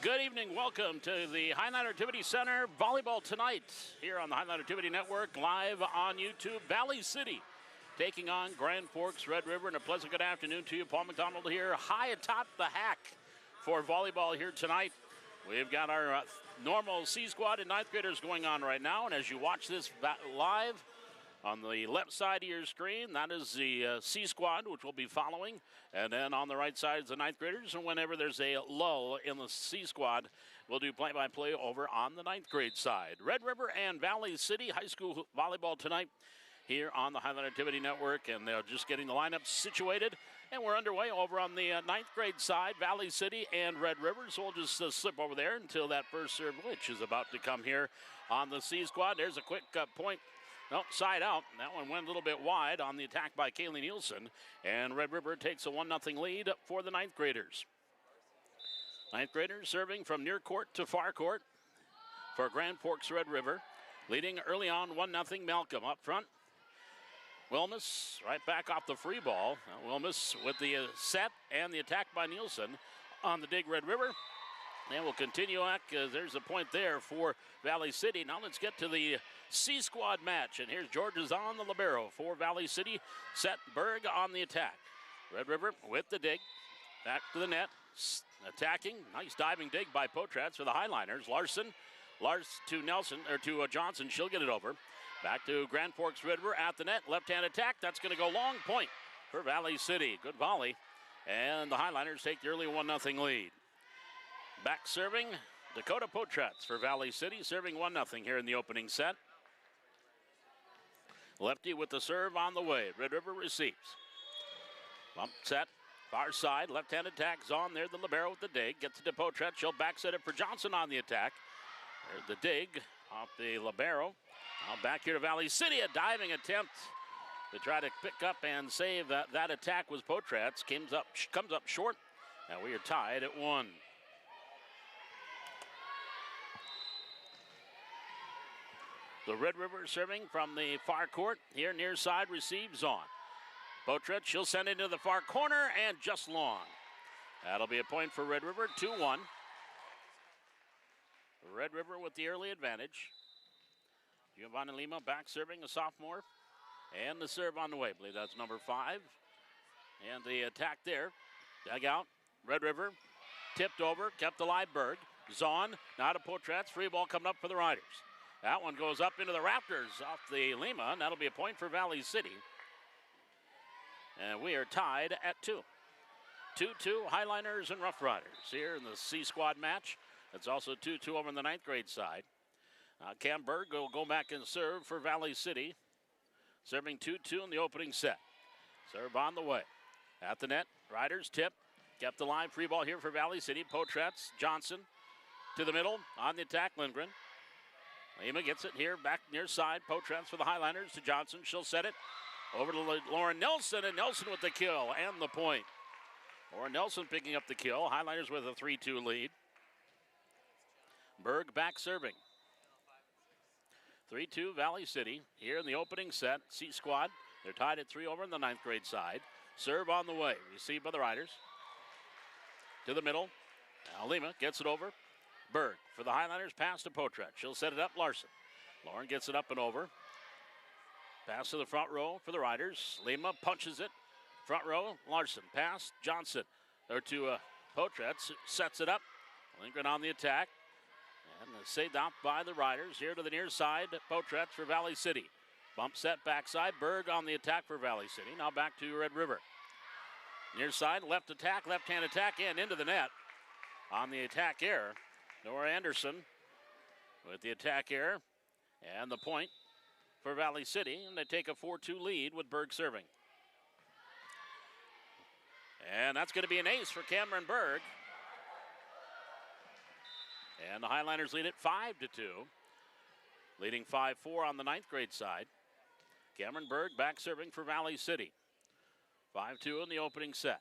Good evening. Welcome to the Highline Activity Center Volleyball tonight here on the Highline Activity Network, live on YouTube. Valley City taking on Grand Forks Red River, and a pleasant good afternoon to you. Paul McDonald here, high atop the hack for volleyball here tonight. We've got our normal C squad and ninth graders going on right now, and as you watch this live, on the left side of your screen, that is the C squad, which we'll be following. And then on the right side is the ninth graders. And whenever there's a lull in the C squad, we'll do play-by-play over on the ninth grade side. Red River and Valley City High School volleyball tonight here on the Highline Activity Network. And they're just getting the lineup situated. And we're underway over on the ninth grade side, Valley City and Red River. So we'll just slip over there until that first serve, which is about to come here on the C squad. There's a quick point. Nope, side out. That one went a little bit wide on the attack by Kaylee Nielsen. And Red River takes a 1-0 lead for the ninth graders. Ninth graders serving from near court to far court for Grand Forks Red River. Leading early on 1-0, Malcolm up front. Wilmus right back off the free ball. Wilmus with the set and the attack by Nielsen on the dig Red River. And we'll continue back. There's a point there for Valley City. Now let's get to the C squad match. And here's Georges on the libero for Valley City. Set Berg on the attack. Red River with the dig. Back to the net. Attacking. Nice diving dig by Potratz for the Highliners. Lars to Nelson, or to Johnson. She'll get it over. Back to Grand Forks Red River at the net. Left-hand attack. That's going to go long. Point for Valley City. Good volley. And the Highliners take the early 1-0 lead. Back serving, Dakota Potratz for Valley City, serving 1-0 here in the opening set. Lefty with the serve on the way. Red River receives. Bump set, far side, left-hand attack. Zahn there, the libero with the dig. Gets it to Potratz. She'll back set it for Johnson on the attack. There's the dig off the libero. Now back here to Valley City, a diving attempt to try to pick up and save that attack was Potratz. Comes up short, and we are tied at 1. The Red River serving from the far court. Here near side receives on. Potratz, she'll send it into the far corner and just long. That'll be a point for Red River, 2-1. Red River with the early advantage. Giovanni Lima back serving, a sophomore. And the serve on the way. I believe that's number 5. And the attack there. Dug out. Red River tipped over, kept alive Berg. Zahn, now to Potratz. Free ball coming up for the Riders. That one goes up into the rafters off the Lima, and that'll be a point for Valley City. And we are tied at 2. 2-2 Highliners and Rough Riders here in the C squad match. It's also 2-2 over on the ninth grade side. Cam Berg will go back and serve for Valley City. Serving 2-2 in the opening set. Serve on the way. At the net, Riders tip. Kept alive, free ball here for Valley City. Potratz, Johnson to the middle, on the attack, Lindgren. Lima gets it here, back near side. Potratz for the Highliners to Johnson. She'll set it over to Lauren Nelson, and Nelson with the kill and the point. Lauren Nelson picking up the kill. Highliners with a 3-2 lead. Berg back serving. 3-2 Valley City here in the opening set. C squad, they're tied at 3 over on the ninth grade side. Serve on the way, received by the Riders. To the middle, now Lima gets it over. Berg for the Highliners, pass to Potratz. She'll set it up, Larson. Lauren gets it up and over. Pass to the front row for the Riders. Lima punches it. Front row, Larson. Pass, Johnson. Or to Potratz, sets it up. Lindgren on the attack. And saved out by the Riders. Here to the near side, Potratz for Valley City. Bump set backside. Berg on the attack for Valley City. Now back to Red River. Near side, left attack, left-hand attack, and into the net. On the attack error, Nora Anderson with the attack error and the point for Valley City, and they take a 4-2 lead with Berg serving. And that's going to be an ace for Cameron Berg. And the Highliners lead it 5-2, leading 5-4 on the ninth grade side. Cameron Berg back serving for Valley City. 5-2 in the opening set.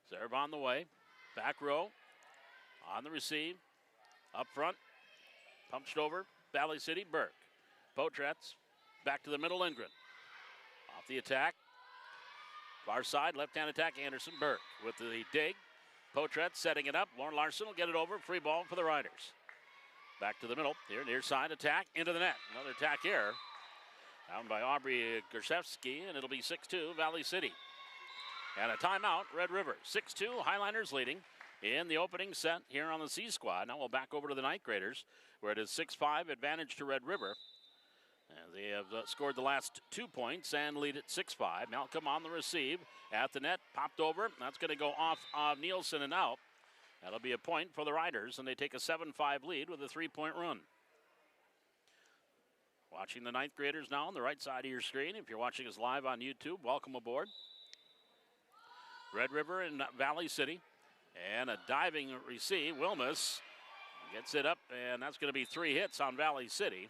Serve on the way. Back row. On the receive. Up front. Punched over. Valley City, Berg. Potratz back to the middle, Lindgren. Off the attack. Far side, left-hand attack, Anderson. Berg with the dig. Potret setting it up. Lauren Larson will get it over. Free ball for the Riders. Back to the middle. Here, near side attack. Into the net. Another attack error. Down by Aubrey Gershevsky, and it'll be 6-2 Valley City. And a timeout, Red River. 6-2, Highliners leading in the opening set here on the C squad. Now we'll back over to the ninth graders, where it is 6-5 advantage to Red River. And they have scored the last 2 points and lead at 6-5. Malcolm on the receive at the net, popped over. That's going to go off of Nielsen and out. That'll be a point for the Riders, and they take a 7-5 lead with a 3-point run. Watching the ninth graders now on the right side of your screen. If you're watching us live on YouTube, welcome aboard. Red River and Valley City. And a diving receive. Wilmus gets it up, and that's going to be 3 hits on Valley City.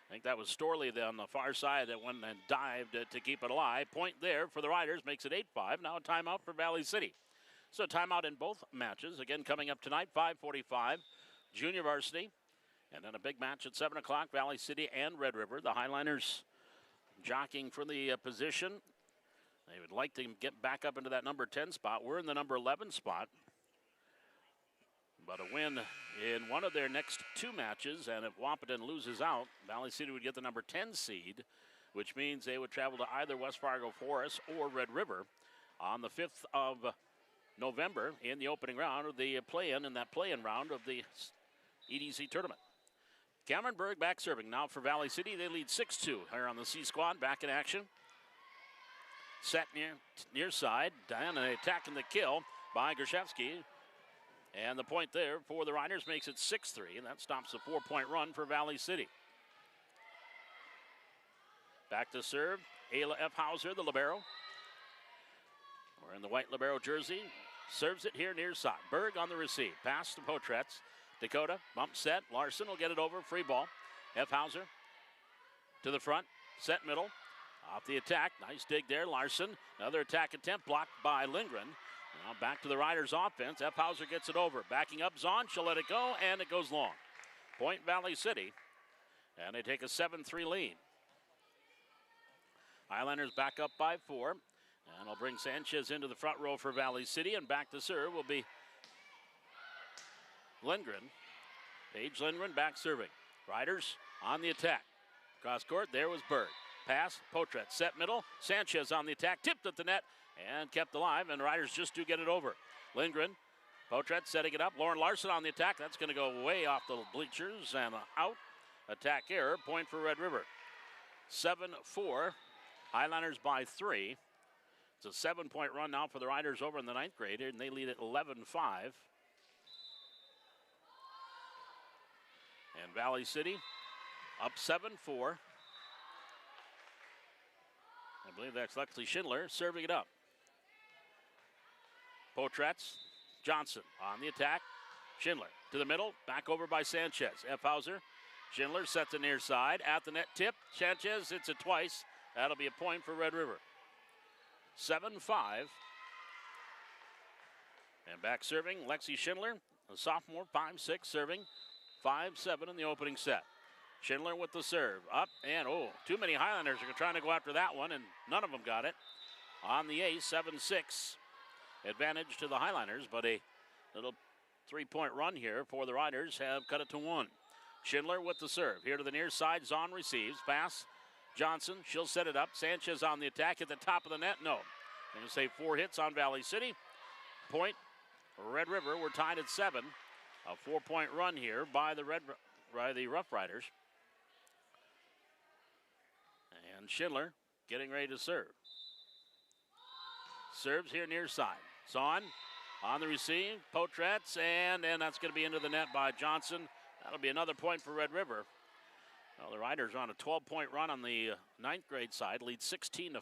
I think that was Storley on the far side that went and dived to keep it alive. Point there for the Riders, makes it 8-5. Now a timeout for Valley City. So timeout in both matches. Again, coming up tonight, 5:45, Junior Varsity. And then a big match at 7 o'clock, Valley City and Red River. The Highliners jockeying for the position. They would like to get back up into that number 10 spot. We're in the number 11 spot. But a win in one of their next 2 matches, and if Wahpeton loses out, Valley City would get the number 10 seed, which means they would travel to either West Fargo Forest or Red River on the 5th of November in the opening round of the play-in, and that play-in round of the EDC tournament. Cameron Berg back serving now for Valley City. They lead 6-2 here on the C squad, back in action. Set near side, down and attacking the kill by Gershevsky. And the point there for the Riders makes it 6-3, and that stops a 4-point run for Valley City. Back to serve, Ayla F. Hauser, the libero. Wearing the white libero jersey. Serves it here near side. Berg on the receive. Pass to Potretz. Dakota, bump set. Larson will get it over. Free ball. F. Hauser to the front. Set middle. Off the attack. Nice dig there. Larson. Another attack attempt blocked by Lindgren. Now back to the Riders' offense. F. Hauser gets it over. Backing up Zahn. She'll let it go, and it goes long. Point Valley City. And they take a 7-3 lead. Highlanders back up by 4. And I'll bring Sanchez into the front row for Valley City. And back to serve will be Lindgren. Paige Lindgren back serving. Riders on the attack. Cross court, there was Berg. Pass, Potret, set middle. Sanchez on the attack, tipped at the net and kept alive, and Riders just do get it over. Lindgren, Potret setting it up. Lauren Larson on the attack. That's going to go way off the bleachers and out. Attack error, point for Red River. 7-4, Highlanders by 3. It's a 7-point run now for the Riders over in the ninth grade, and they lead at 11-5. And Valley City up 7-4. I believe that's Lexi Schindler serving it up. Potretz, Johnson on the attack. Schindler to the middle, back over by Sanchez. F. Hauser, Schindler sets it near side. At the net tip, Sanchez hits it twice. That'll be a point for Red River. 7-5. And back serving, Lexi Schindler, a sophomore, 5'6", serving 5-7 in the opening set. Schindler with the serve. Up and, too many Highlanders are trying to go after that one, and none of them got it. On the ace, 7-6. Advantage to the Highlanders, but a little 3-point run here for the Riders have cut it to 1. Schindler with the serve. Here to the near side, Zahn receives. Pass, Johnson, she'll set it up. Sanchez on the attack at the top of the net. No. I'm going to say 4 hits on Valley City. Point, Red River, we're tied at 7. A 4-point run here by the Rough Riders. And Schindler getting ready to serve. Serves here near side. Zahn on the receive. Potretz, and that's going to be into the net by Johnson. That'll be another point for Red River. Well, the Riders are on a 12-point run on the ninth grade side, lead 16-5.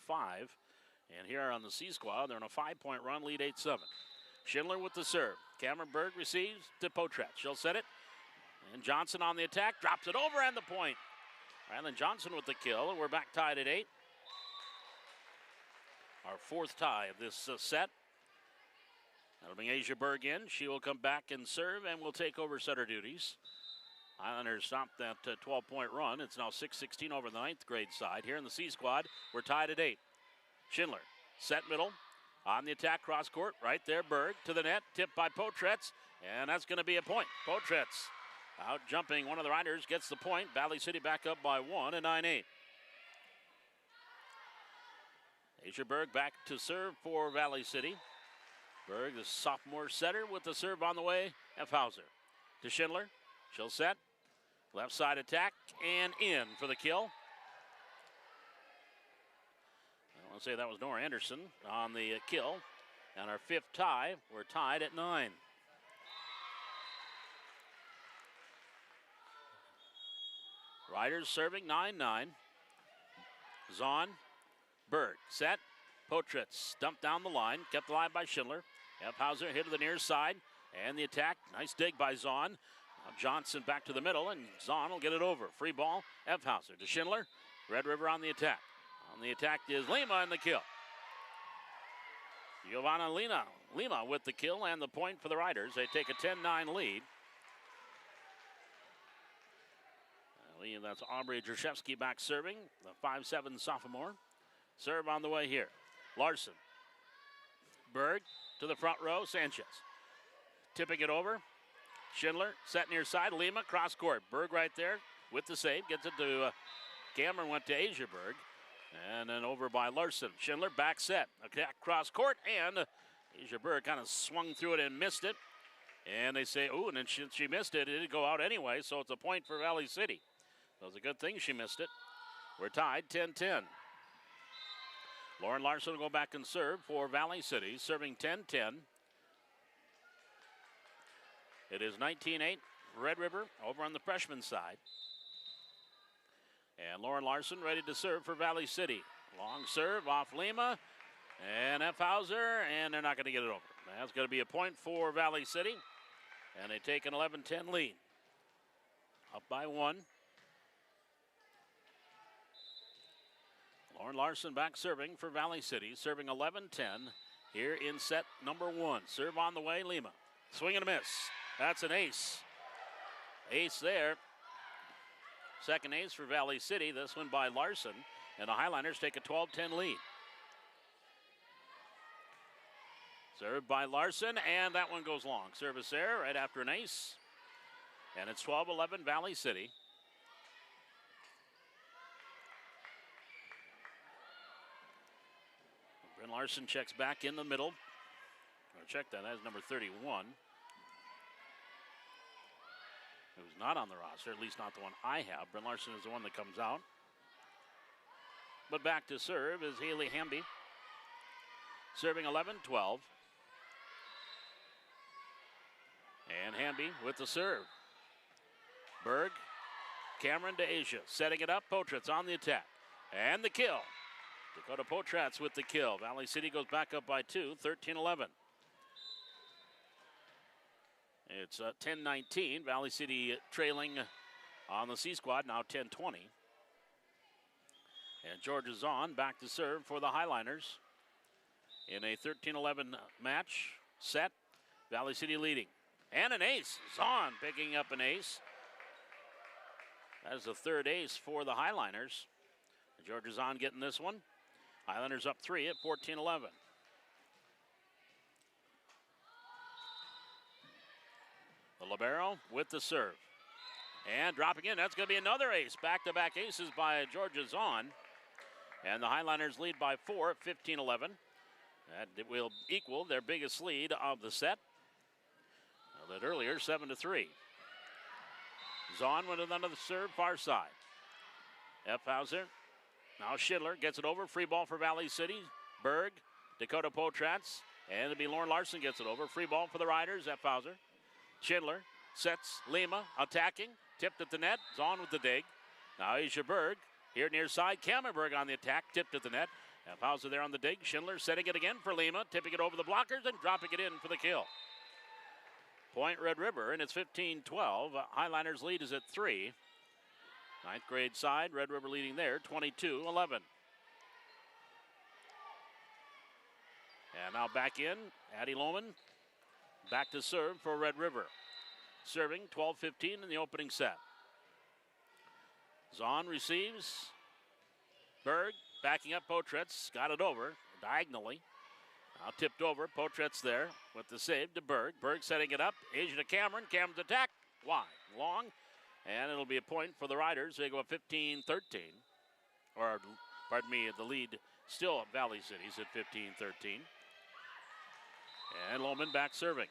And here on the C squad, they're on a 5-point run, lead 8-7. Schindler with the serve. Cameron Berg receives to Potretz. She'll set it. And Johnson on the attack, drops it over, and the point. Rylan Johnson with the kill, and we're back tied at 8. Our 4th tie of this set. That'll bring Asia Berg in. She will come back and serve, and will take over setter duties. Highlanders stopped that 12-point run. It's now 6-16 over the ninth grade side. Here in the C squad, we're tied at 8. Schindler, set middle. On the attack, cross court, right there, Berg to the net, tipped by Potretz, and that's going to be a point. Potretz out jumping one of the riders, gets the point. Valley City back up by 1 and 9-8. Asia Berg back to serve for Valley City. Berg, the sophomore setter, with the serve on the way. F. Hauser to Schindler. She'll set. Left side attack and in for the kill. I want to say that was Nora Anderson on the kill. And our 5th tie. We're tied at 9. Riders serving 9-9. Zahn, Berg, set. Potretz dumped down the line, kept alive by Schindler. F. Hauser hit to the near side, and the attack. Nice dig by Zahn. Now Johnson back to the middle, and Zahn will get it over. Free ball, F. Hauser to Schindler. Red River on the attack. On the attack is Lima and the kill. Giovanna Lima with the kill and the point for the Riders. They take a 10-9 lead. That's Aubrey Drashevsky back serving, the 5'7" sophomore. Serve on the way here. Larson. Berg to the front row, Sanchez. Tipping it over. Schindler set near side. Lima cross court. Berg right there with the save. Gets it to Cameron, went to Asia Berg. And then over by Larson. Schindler back set. Attack cross court, and Asia Berg kind of swung through it and missed it. And they say, ooh, and then she missed it. It didn't go out anyway, so it's a point for Valley City. It was a good thing she missed it. We're tied 10-10. Lauren Larson will go back and serve for Valley City, serving 10-10. It is 19-8 Red River over on the freshman side. And Lauren Larson ready to serve for Valley City. Long serve off Lima and F. Hauser, and they're not going to get it over. That's going to be a point for Valley City, and they take an 11-10 lead. Up by 1. Lauren Larson back serving for Valley City, serving 11-10 here in set number 1. Serve on the way, Lima. Swing and a miss. That's an ace. Ace there. Second ace for Valley City. This one by Larson. And the Highlanders take a 12-10 lead. Served by Larson, and that one goes long. Service there right after an ace. And it's 12-11 Valley City. Bryn Larson checks back in the middle. Or check that as number 31. Who's not on the roster, at least not the one I have. Bryn Larson is the one that comes out. But back to serve is Haley Hamby. Serving 11-12. And Hamby with the serve. Berg, Cameron to Asia. Setting it up, Potretz on the attack. And the kill. Dakota Potretz with the kill. Valley City goes back up by 2, 13-11. It's 10-19. Valley City trailing on the C squad, now 10-20. And Georgia Zahn back to serve for the Highliners in a 13-11 match set. Valley City leading. And an ace. Zahn picking up an ace. That is the third ace for the Highliners. Georgia Zahn getting this one. Highlanders up 3 at 14-11. The libero with the serve. And dropping in, that's going to be another ace. Back-to-back aces by Georgia Zahn. And the Highlanders lead by 4 at 15-11. That will equal their biggest lead of the set. That earlier, 7-3. Zahn with another serve, far side. F. Hauser. Now Schindler gets it over. Free ball for Valley City. Berg, Dakota Potretz. And it'll be Lauren Larson gets it over. Free ball for the Riders, F. Hauser. Schindler sets Lima, attacking. Tipped at the net. Zahn with the dig. Now Asia Berg here near side. Cameronberg on the attack. Tipped at the net. F. Hauser there on the dig. Schindler setting it again for Lima. Tipping it over the blockers and dropping it in for the kill. Point Red River, and it's 15-12. Highlanders lead is at 3. Ninth grade side, Red River leading there, 22-11. And now back in, Addie Lohman back to serve for Red River. Serving 12-15 in the opening set. Zahn receives. Berg backing up Potretz, got it over diagonally. Now tipped over. Potretz there with the save to Berg. Berg setting it up. Asia to Cameron. Cameron's attack. Wide. Long. And it'll be a point for the Riders. They go up 15-13. Or, pardon me, the lead still at Valley City's at 15-13. And Lohman back serving.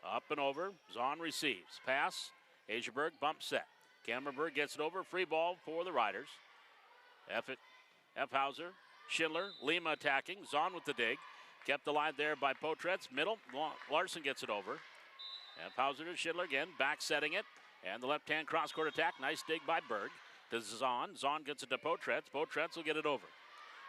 Up and over. Zahn receives. Pass. Asia Berg bump set. Cameron Berg gets it over. Free ball for the Riders. F. Hauser. Schindler. Lima attacking. Zahn with the dig. Kept alive there by Potretz. Middle. Larson gets it over. F. Hauser to Schindler again. Back setting it. And the left-hand cross-court attack. Nice dig by Berg. To Zahn. Zahn gets it to Potretz. Potretz will get it over.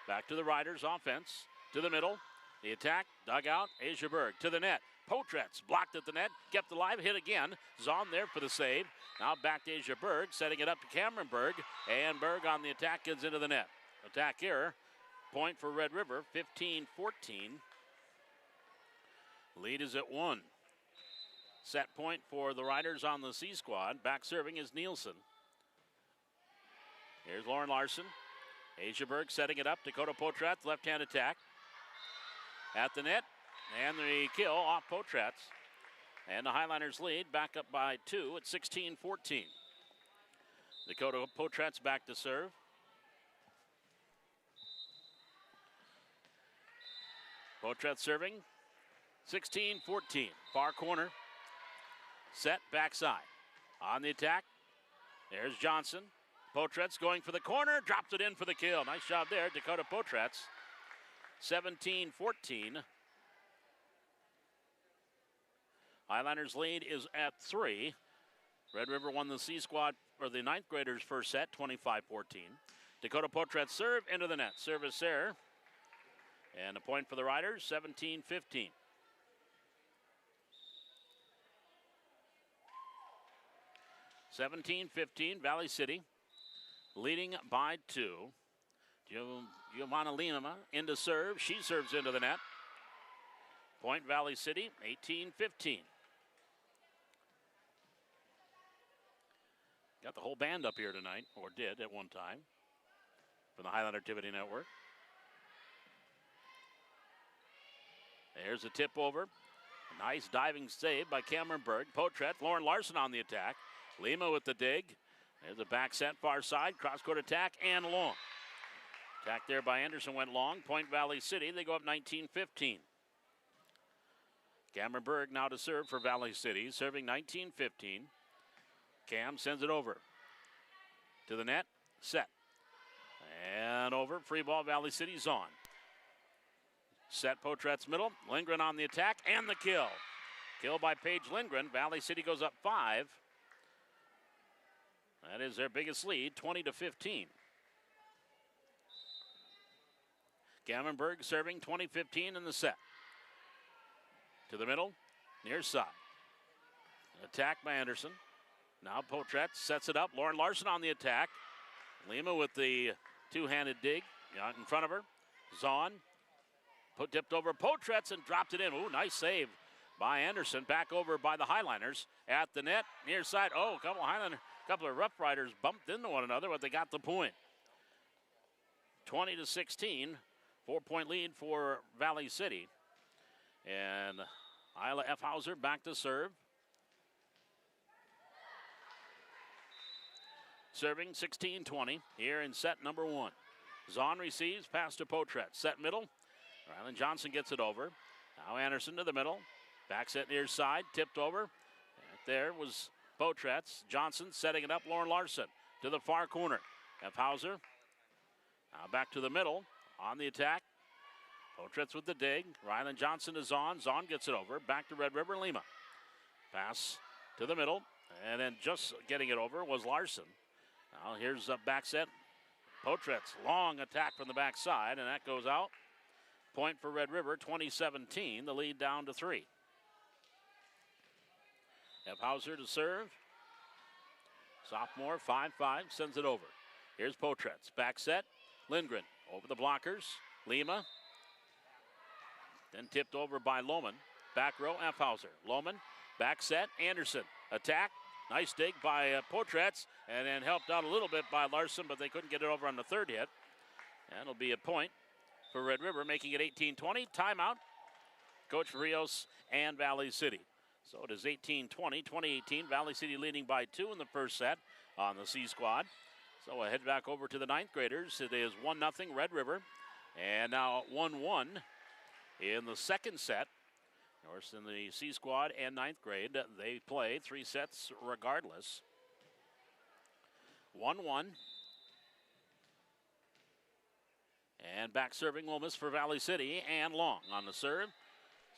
Back to the Riders offense. To the middle. The attack. Dug out. Asia Berg to the net. Potretz blocked at the net. Kept alive. Hit again. Zahn there for the save. Now back to Asia Berg. Setting it up to Cameron Berg. And Berg on the attack gets into the net. Attack error. Point for Red River. 15-14. Lead is at 1. Set point for the Riders on the C squad. Back serving is Nielsen. Here's Lauren Larson. Asia Berg setting it up. Dakota Potretz, left-hand attack. At the net. And the kill off Potretz. And the Highlanders lead back up by 2 at 16-14. Dakota Potretz back to serve. Potretz serving. 16-14. Far corner. Set backside. On the attack. There's Johnson. Potretz going for the corner. Drops it in for the kill. Nice job there, Dakota Potretz. 17-14. Highlanders lead is at 3. Red River won the C squad, or the 9th graders' first set, 25-14. Dakota Potretz serve into the net. Service error. And a point for the Riders, 17-15. Valley City leading by 2. Giovanna Lima into serve. She serves into the net. Point Valley City, 18-15. Got the whole band up here tonight, or did at one time, from the Highlander Activity Network. There's a tip over. A nice diving save by Cameron Berg. Potretz, Lauren Larson on the attack. Lima with the dig. There's a back set far side. Cross-court attack and long. Attack there by Anderson went long. Point Valley City, they go up 19-15. Cameron Berg now to serve for Valley City, serving 19-15. Cam sends it over to the net, set. And over, free ball, Valley City's on. Set Potretz middle, Lindgren on the attack, and the kill. Kill by Paige Lindgren. Valley City goes up 5. That is their biggest lead, 20-15. Cameron Berg serving 20-15 in the set. To the middle, near side. Attack by Anderson. Now Potretz sets it up. Lauren Larson on the attack. Lima with the two-handed dig out in front of her. Zahn tipped over Potretz and dropped it in. Ooh, nice save by Anderson. Back over by the Highlanders at the net, near side. Oh, a couple of Rough Riders bumped into one another, but they got the point. 20-16, 4-point lead for Valley City. And Isla F. Hauser back to serve. Serving 16-20 here in set number 1. Zahn receives, pass to Potretz. Set middle. Rylan Johnson gets it over. Now Anderson to the middle. Back set near side, tipped over. Right there was Potretz. Johnson setting it up. Lauren Larson to the far corner. F. Hauser. Now back to the middle. On the attack. Potretz with the dig. Rylan Johnson to Zahn. Zahn gets it over. Back to Red River Lima. Pass to the middle. And then just getting it over was Larson. Now here's a back set. Potretz, long attack from the backside, and that goes out. Point for Red River, 20-17, the lead down to 3. F. Hauser to serve. Sophomore, 5-5, sends it over. Here's Potretz, back set. Lindgren over the blockers. Lima. Then tipped over by Lohman. Back row, F. Hauser. Lohman, back set. Anderson, attack. Nice dig by Potretz, and then helped out a little bit by Larson, but they couldn't get it over on the third hit. And it'll be a point for Red River, making it 18-20. Timeout, Coach Rios and Valley City. So it is 18-20, 2018. Valley City leading by 2 in the first set on the C squad. So we'll head back over to the ninth graders. It is 1-0 Red River. And now 1-1 in the second set. Of course, in the C squad and ninth grade, they play 3 sets regardless. 1-1. And back serving will miss for Valley City, and long on the serve.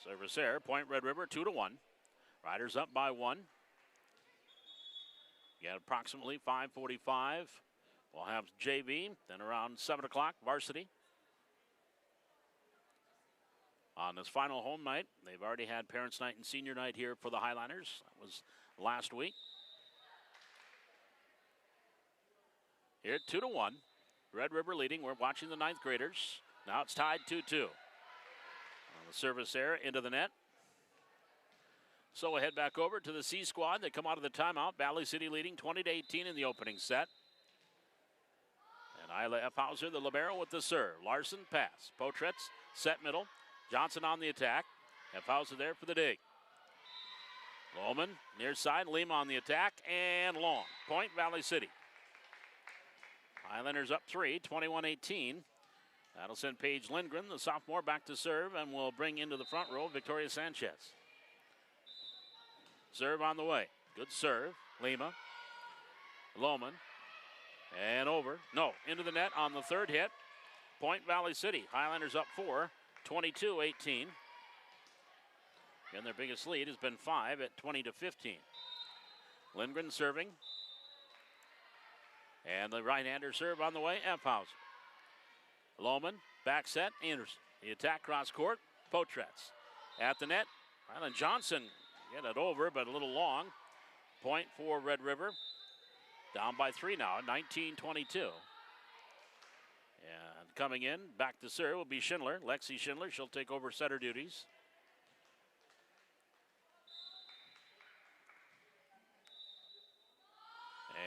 Service there, point Red River 2-1. Riders up by 1. You got approximately 5:45. We'll have JV, then around 7 o'clock, varsity. On this final home night, they've already had Parents' Night and Senior Night here for the Highliners. That was last week. Here, 2-1. Red River leading. We're watching the ninth graders. Now it's tied 2-2. On the service there into the net. So we'll head back over to the C squad. They come out of the timeout. Valley City leading 20-18 in the opening set. And Isla F. Hauser, the libero, with the serve. Larson pass. Potretz set middle. Johnson on the attack. F. Hauser there for the dig. Lohman near side. Lima on the attack. And long. Point Valley City. Highlanders up 3, 21-18. That'll send Paige Lindgren, the sophomore, back to serve, and will bring into the front row Victoria Sanchez. Serve on the way. Good serve. Lima. Lohman. And over. No, into the net on the third hit. Point Valley City. Highlanders up 4, 22-18. And their biggest lead has been 5 at 20-15. Lindgren serving. And the right-hander serve on the way, F. Hauser. Lohman, back set, Anderson. The attack cross court, Potretz. At the net, Ryland Johnson get it over, but a little long. Point for Red River. Down by 3 now, 19-22. And coming in, back to serve will be Schindler. Lexi Schindler, she'll take over setter duties.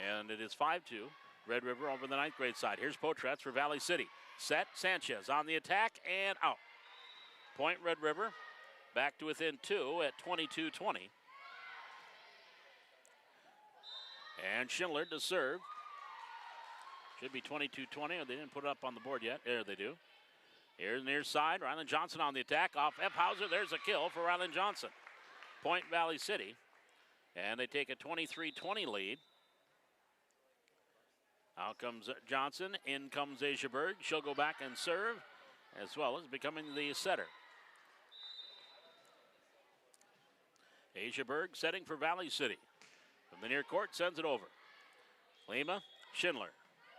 And it is 5-2. Red River over the ninth grade side. Here's Potretz for Valley City. Set, Sanchez on the attack and out. Point Red River. Back to within 2 at 22-20. And Schindler to serve. Should be 22-20, or they didn't put it up on the board yet. There they do. Here's near side. Ryland Johnson on the attack. Off F. Hauser. There's a kill for Ryland Johnson. Point Valley City. And they take a 23-20 lead. Out comes Johnson. In comes Asia Berg. She'll go back and serve, as well as becoming the setter. Asia Berg setting for Valley City. From the near court, sends it over. Lima, Schindler.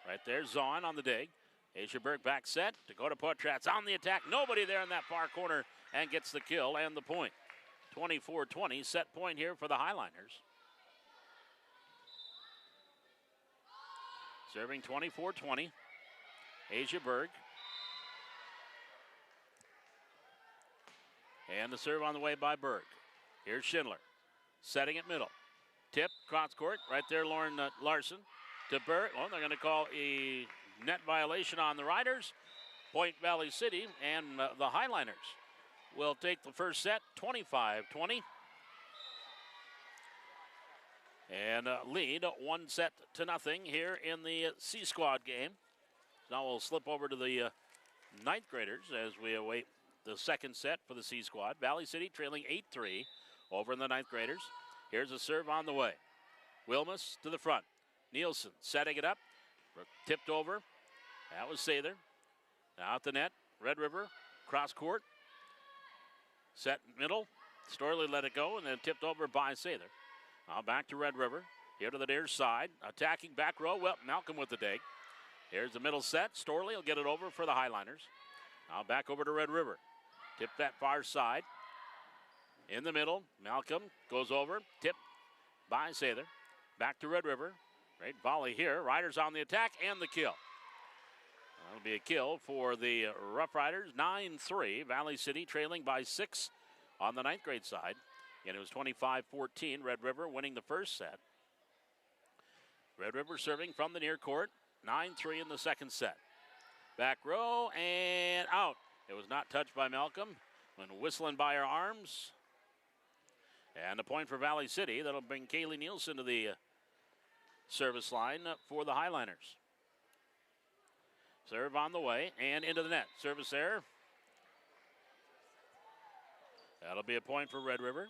Right there, Zahn on the dig. Asia Berg back set to go to Potratz on the attack. Nobody there in that far corner, and gets the kill and the point. 24-20, set point here for the Highliners. Serving 24-20. Asia Berg. And the serve on the way by Berg. Here's Schindler. Setting it middle. Tip, cross court. Right there, Lauren Larson. To Berg. Well, they're going to call a net violation on the Riders. Point Valley City and the Highliners will take the first set, 25-20. And lead 1-0 here in the C squad game. Now we'll slip over to the ninth graders as we await the second set for the C squad. Valley City trailing 8-3 over in the ninth graders. Here's a serve on the way. Wilmus to the front. Nielsen setting it up. Tipped over. That was Sather. Now at the net. Red River cross court. Set middle. Storley let it go and then tipped over by Sather. Now back to Red River. Here to the near side. Attacking back row. Well, Malcolm with the dig. Here's the middle set. Storley will get it over for the Highliners. Now back over to Red River. Tip that far side. In the middle. Malcolm goes over. Tip by Sather. Back to Red River. Great volley here. Riders on the attack and the kill. That'll be a kill for the Rough Riders. 9-3. Valley City trailing by 6 on the ninth grade side. And it was 25-14. Red River winning the first set. Red River serving from the near court. 9-3 in the second set. Back row and out. It was not touched by Malcolm when whistling by her arms. And a point for Valley City. That'll bring Kaylee Nielsen to the service line for the Highliners. Serve on the way and into the net. Service there. That'll be a point for Red River.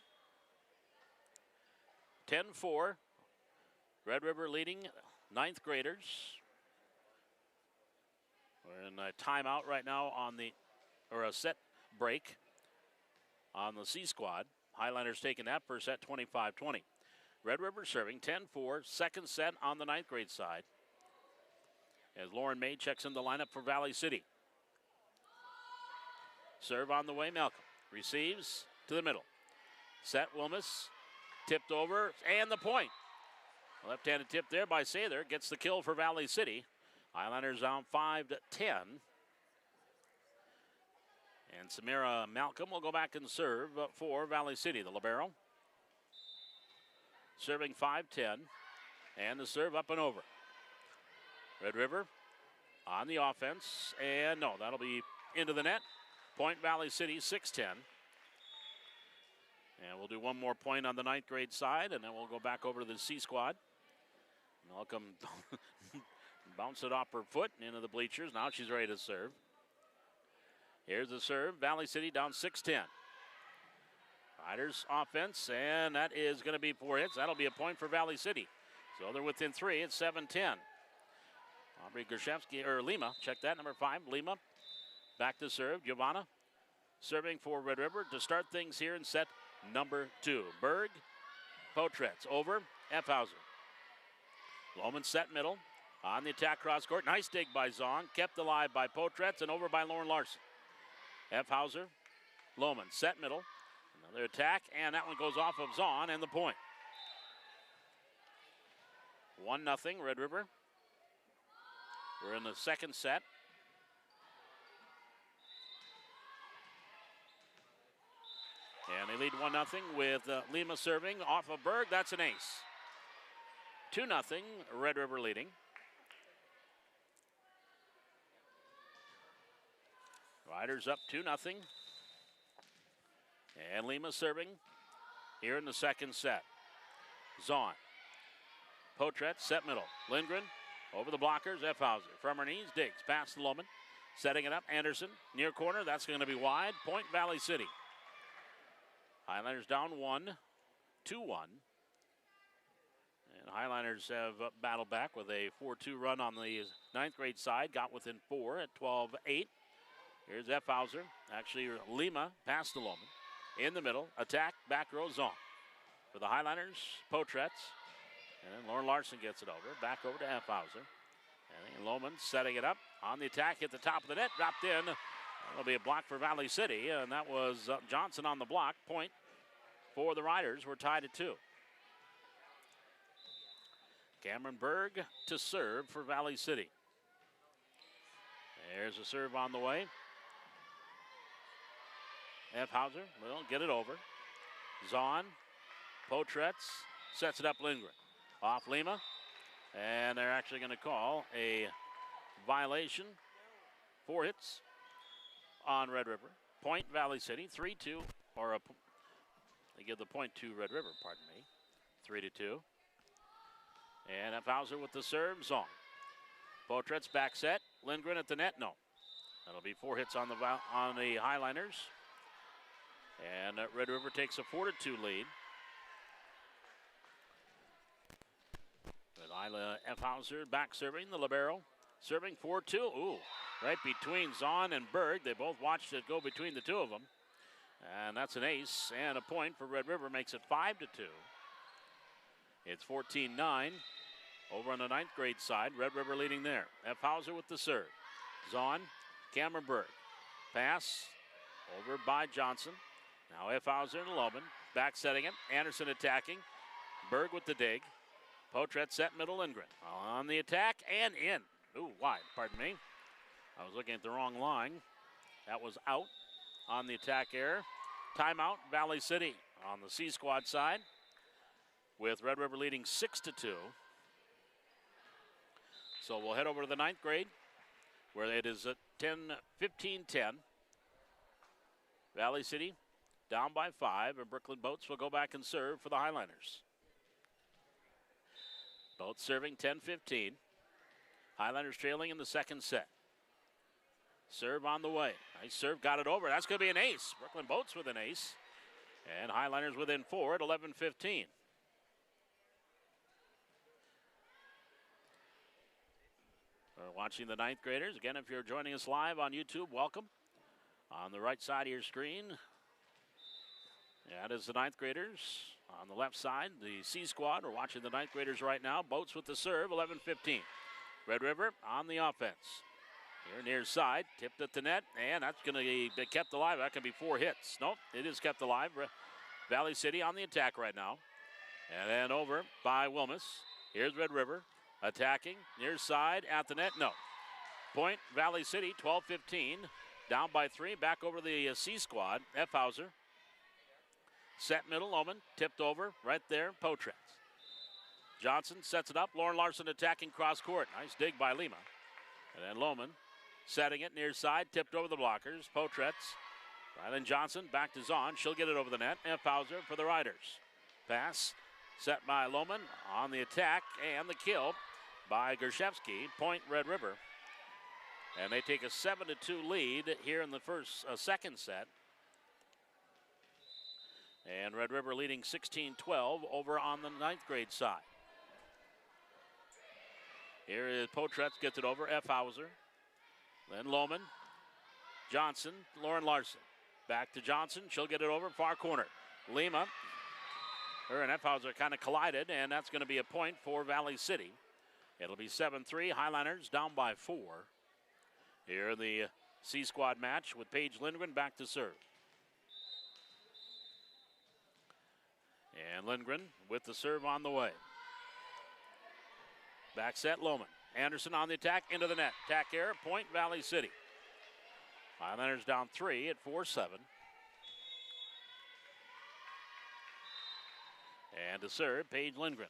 10-4. Red River leading ninth graders. We're in a timeout right now or a set break on the C squad. Highliners taking that first set 25-20. Red River serving 10-4, second set on the ninth grade side. As Lauren May checks in the lineup for Valley City. Serve on the way, Malcolm. Receives to the middle. Set Wilmus, tipped over, and the point. Left-handed tip there by Sather, gets the kill for Valley City. Highlanders down 5-10. And Samira Malcolm will go back and serve for Valley City, the libero. Serving 5-10, and the serve up and over. Red River on the offense, and no, that'll be into the net. Point Valley City, 6-10. And we'll do one more point on the ninth grade side, and then we'll go back over to the C squad. Malcolm bounced it off her foot and into the bleachers. Now she's ready to serve. Here's the serve. Valley City down 6-10. Riders offense, and that is going to be 4 hits. That'll be a point for Valley City. So they're within 3. It's 7-10. Aubrey Gershevsky, or Lima, check that, number 5, Lima. Back to serve, Giovanna. Serving for Red River to start things here in set number 2. Berg, Potretz, over, Effhauser. Lohman set middle, on the attack cross court. Nice dig by Zong, kept alive by Potretz and over by Lauren Larson. Effhauser, Lohman set middle. Another attack, and that one goes off of Zahn and the point. 1-0, Red River. We're in the second set. And they lead 1-0 with Lima serving off of Berg. That's an ace. 2-0, Red River leading. Riders up 2-0. And Lima serving here in the second set. Zahn. Potretz, set middle. Lindgren over the blockers. Effhauser from her knees, digs. Past to Lohman. Setting it up. Anderson, near corner. That's going to be wide. Point Valley City. Highlanders down 1-2-1. And Highlanders have battled back with a 4-2 run on the ninth grade side. Got within 4 at 12-8. Here's Effhauser. Actually, Lima past to Lohman. In the middle, attack, back row, Zong. For the Highlanders, Potretz. And then Lauren Larson gets it over. Back over to Effhauser. And Lohman setting it up. On the attack, hit the top of the net, dropped in. That'll be a block for Valley City, and that was Johnson on the block. Point for the Riders. We're tied at 2. Cameron Berg to serve for Valley City. There's a serve on the way. Effhauser will get it over. Zahn, Potretz, sets it up Lindgren. Off Lima, and they're actually going to call a violation. 4 hits on Red River. Point Valley City, 3-2, or they give the point to Red River, pardon me. 3-2. And Effhauser with the serve, Zong. Potretz back set, Lindgren at the net, no. That'll be 4 hits on the Highliners. And Red River takes a 4-2 lead. With Isla Effhauser back serving, the libero. Serving 4-2. Ooh, right between Zahn and Berg. They both watched it go between the two of them. And that's an ace. And a point for Red River makes it 5-2. It's 14-9. Over on the ninth grade side, Red River leading there. Effhauser with the serve. Zahn, Cameron Berg. Pass over by Johnson. Now Effhauser and Lohman back setting it. Anderson attacking. Berg with the dig. Potretz set middle, Lindgren on the attack and in. Ooh, wide, pardon me. I was looking at the wrong line. That was out on the attack error. Timeout, Valley City on the C squad side with Red River leading 6-2. So we'll head over to the ninth grade where it is at 15-10. Valley City down by 5, and Brooklyn Boats will go back and serve for the Highliners. Boats serving 10-15. Highliners trailing in the second set. Serve on the way. Nice serve, got it over. That's going to be an ace. Brooklyn Boats with an ace. And Highliners within 4 at 11-15. We're watching the ninth graders. Again, if you're joining us live on YouTube, welcome. On the right side of your screen, that is the ninth graders. On the left side, the C squad. We're watching the ninth graders right now. Boats with the serve, 11-15. Red River on the offense. Here near side, tipped at the net, and that's going to be kept alive. That can be 4 hits. Nope, it is kept alive. Valley City on the attack right now. And then over by Wilmus. Here's Red River attacking near side at the net. No. Point Valley City, 12-15. Down by 3, back over the C squad. F. Hauser. Set middle, Lohman, tipped over, right there, Potratz. Johnson sets it up, Lauren Larson attacking cross court. Nice dig by Lima. And then Lohman setting it near side, tipped over the blockers. Potratz, Rylan Johnson back to Zahn. She'll get it over the net. F. Hauser for the Riders. Pass set by Lohman on the attack, and the kill by Gershevsky. Point Red River. And they take a 7-2 lead here in the second set. And Red River leading 16-12 over on the ninth grade side. Here is Potratz, gets it over, F. Hauser. Then Lohman, Johnson, Lauren Larson. Back to Johnson, she'll get it over, far corner. Lima, her and F. Hauser kind of collided, and that's going to be a point for Valley City. It'll be 7-3, Highliners down by 4. Here in the C squad match with Paige Lindgren back to serve. And Lindgren with the serve on the way. Back set, Lohman. Anderson on the attack, into the net. Attack error, point Valley City. Highlanders down 3 at 4-7. And to serve, Paige Lindgren.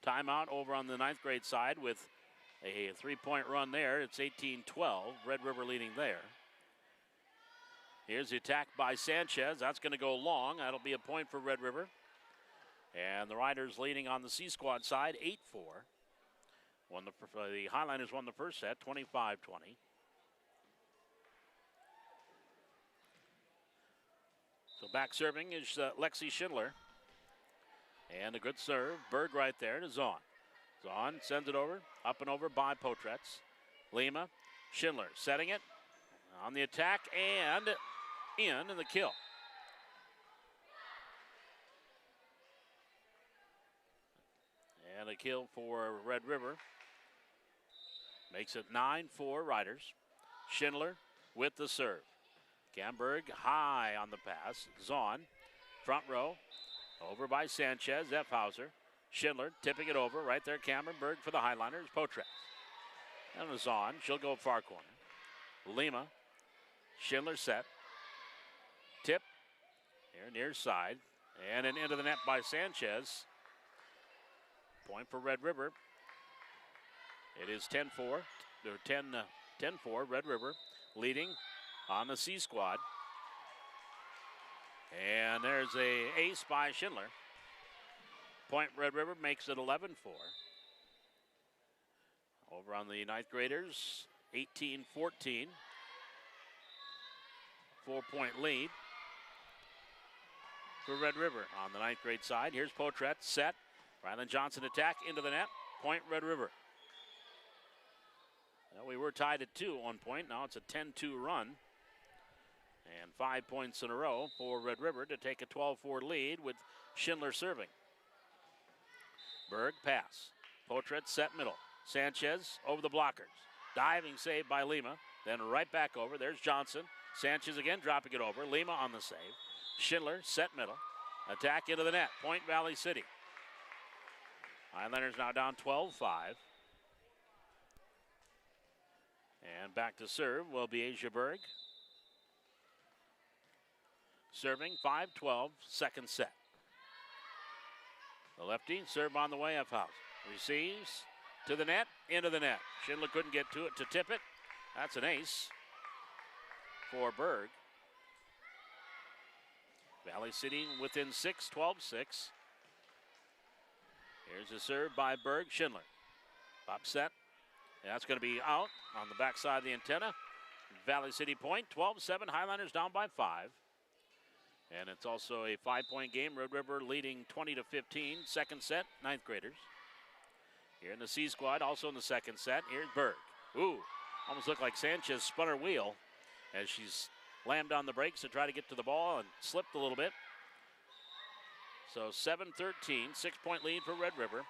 Timeout over on the ninth grade side with a 3-point run there. It's 18-12, Red River leading there. Here's the attack by Sanchez. That's going to go long. That'll be a point for Red River. And the Riders leading on the C squad side, 8-4. The Highliners won the first set, 25-20. So back serving is Lexi Schindler. And a good serve. Berg right there to Zahn. Zahn sends it over, up and over by Potratz. Lima, Schindler setting it on the attack and in the kill. And a kill for Red River. Makes it 9-4 Riders. Schindler with the serve. Gamberg high on the pass. Zahn, front row, over by Sanchez, F. Hauser. Schindler tipping it over, right there, Cameronberg for the Highliners, Potratz. And Zahn, she'll go far corner. Lima, Schindler set. Tip, here near side, and then into the net by Sanchez. Point for Red River. It is 10-4, or 10-4, Red River leading on the C squad. And there's a ace by Schindler. Point Red River makes it 11-4. Over on the ninth graders, 18-14. 4-point lead for Red River on the ninth grade side. Here's Potratz set. Rylan Johnson attack into the net. Point Red River. Well, we were tied at 2 at one point. Now it's a 10-2 run. And 5 points in a row for Red River to take a 12-4 lead with Schindler serving. Berg pass. Potratz set middle. Sanchez over the blockers. Diving save by Lima. Then right back over. There's Johnson. Sanchez again dropping it over. Lima on the save. Schindler set middle. Attack into the net. Point Valley City. Highlanders now down 12-5. And back to serve will be Asia Berg. Serving 5-12, second set. The lefty serve on the way, F. House. Receives, to the net, into the net. Schindler couldn't get to it to tip it. That's an ace for Berg. Valley City within 6, 12-6. Here's a serve by Berg. Schindler. Pop set. That's going to be out on the backside of the antenna. Valley City point, 12-7. Highlanders down by 5. And it's also a 5-point game. Red River leading 20-15. Second set, 9th graders. Here in the C squad, also in the second set. Here's Berg. Ooh, almost looked like Sanchez spun her wheel as she's slammed on the brakes to try to get to the ball and slipped a little bit. So 7-13, 6-point lead for Red River.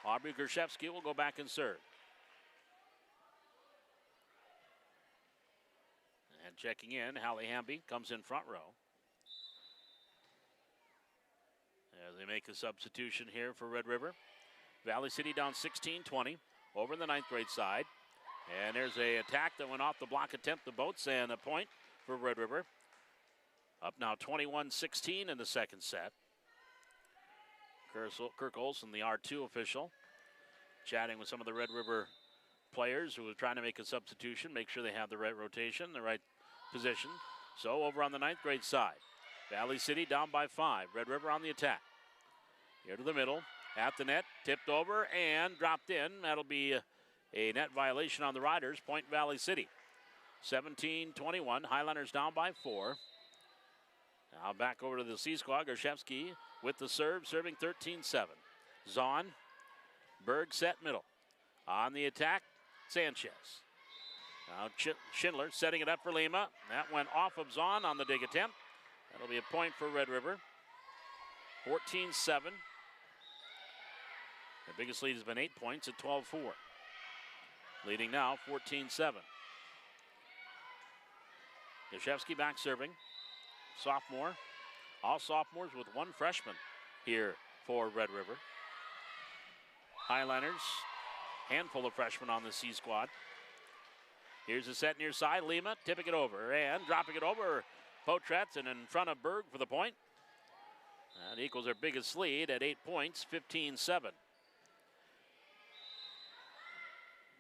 Aubrey Gershevsky will go back and serve. And checking in, Hallie Hamby comes in front row. As they make a substitution here for Red River. Valley City down 16-20 over the 9th grade side. And there's a attack that went off the block attempt, the boats, and a point for Red River. Up now 21-16 in the second set. Kirk Olson, the R2 official, chatting with some of the Red River players who are trying to make a substitution, make sure they have the right rotation, the right position. So over on the 9th grade side, Valley City down by 5. Red River on the attack. Here to the middle, at the net, tipped over and dropped in. That'll be a net violation on the Riders. Point Valley City. 17-21, Highlanders down by 4. Now back over to the C squad. Gershevsky with the serve, serving 13-7. Zahn, Berg set middle. On the attack, Sanchez. Now Schindler setting it up for Lima. That went off of Zahn on the dig attempt. That'll be a point for Red River. 14-7. The biggest lead has been 8 points at 12-4. Leading now 14-7. Gershevsky back serving. Sophomore. All sophomores with one freshman here for Red River. Highlanders, handful of freshmen on the C squad. Here's a set near side. Lima tipping it over and dropping it over. Potratz and in front of Berg for the point. That equals their biggest lead at 8 points, 15-7.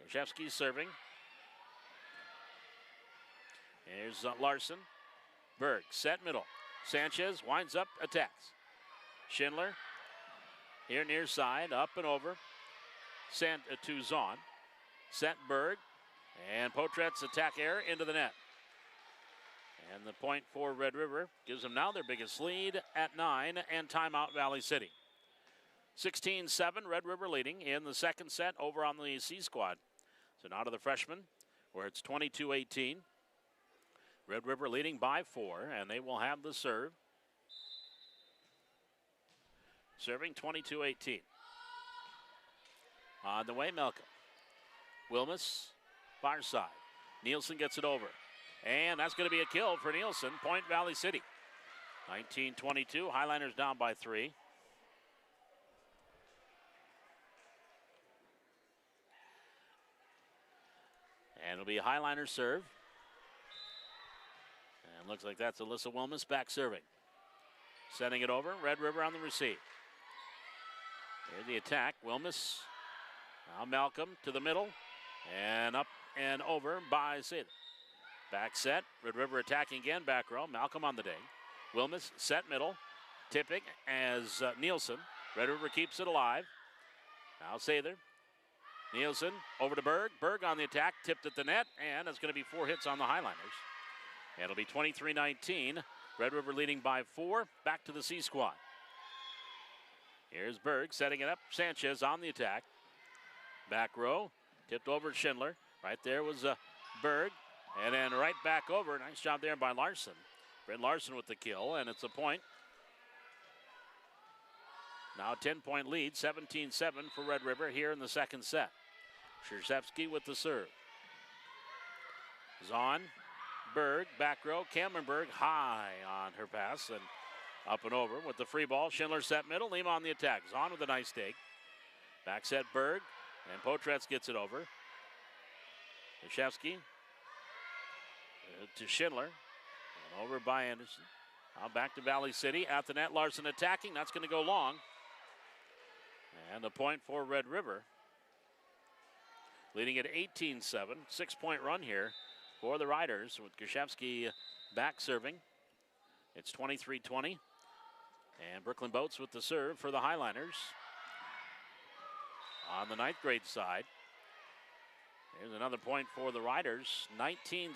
Gershevsky serving. Here's Larson. Berg, set middle. Sanchez winds up, attacks. Schindler, here near side, up and over. Sent to Zahn. Set Berg, and Potratz attack error into the net. And the point for Red River gives them now their biggest lead at 9, and timeout Valley City. 16-7, Red River leading in the second set over on the C squad. So now to the freshmen, where it's 22-18. Red River leading by 4, and they will have the serve. Serving 22-18. On the way, Malcolm. Wilmus, far side. Nielsen gets it over. And that's going to be a kill for Nielsen. Point Valley City. 19-22, Highlanders down by 3. And it'll be a Highliner serve. And looks like that's Alyssa Wilmus back serving. Sending it over, Red River on the receive. Here's the attack, Wilmus. Now Malcolm to the middle. And up and over by Sather. Back set, Red River attacking again, back row. Malcolm on the dig. Wilmus set middle. Tipping as Nielsen. Red River keeps it alive. Now Sather. Nielsen over to Berg. Berg on the attack, tipped at the net, and it's going to be 4 hits on the Highlanders. And it'll be 23-19. Red River leading by 4. Back to the C squad. Here's Berg setting it up. Sanchez on the attack. Back row, tipped over to Schindler. Right there was Berg. And then right back over. Nice job there by Larson. Brent Larson with the kill, and it's a point. Now a 10-point lead, 17-7 for Red River here in the second set. Szyrzewski with the serve. Zahn, Berg, back row. Cameron Berg high on her pass and up and over with the free ball. Schindler set middle, Lima on the attack. Zahn with a nice dig. Back set Berg, and Potratz gets it over. Szyrzewski to Schindler, and over by Anderson. Now back to Valley City. At the net, Larson attacking. That's going to go long. And a point for Red River. leading at 18-7. 6-point run here for the Riders with Grzeszewski back serving. It's 23-20. And Brooklyn Boats with the serve for the Highliners. On the ninth grade side. Here's another point for the Riders. 19-7.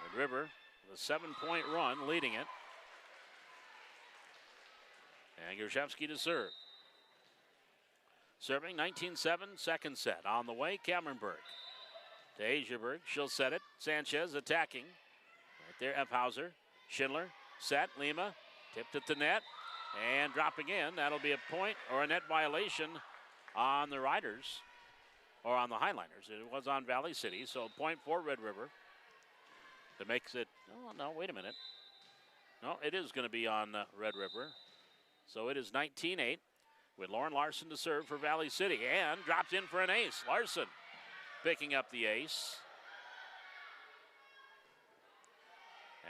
Red River with a 7-point run leading it. And Grzeszewski to serve. Serving 19-7, second set. On the way, Cameronberg. To Asiaberg, she'll set it. Sanchez attacking. Right there, Efhauser. Schindler, set. Lima, tipped at the net. And dropping in. That'll be a point or a net violation on the Riders. Or on the Highliners. It was on Valley City, so a point for Red River. That makes it, oh, no, wait a minute. No, it is going to be on Red River. So it is 19-8 with Lauren Larson to serve for Valley City. And drops in for an ace. Larson picking up the ace.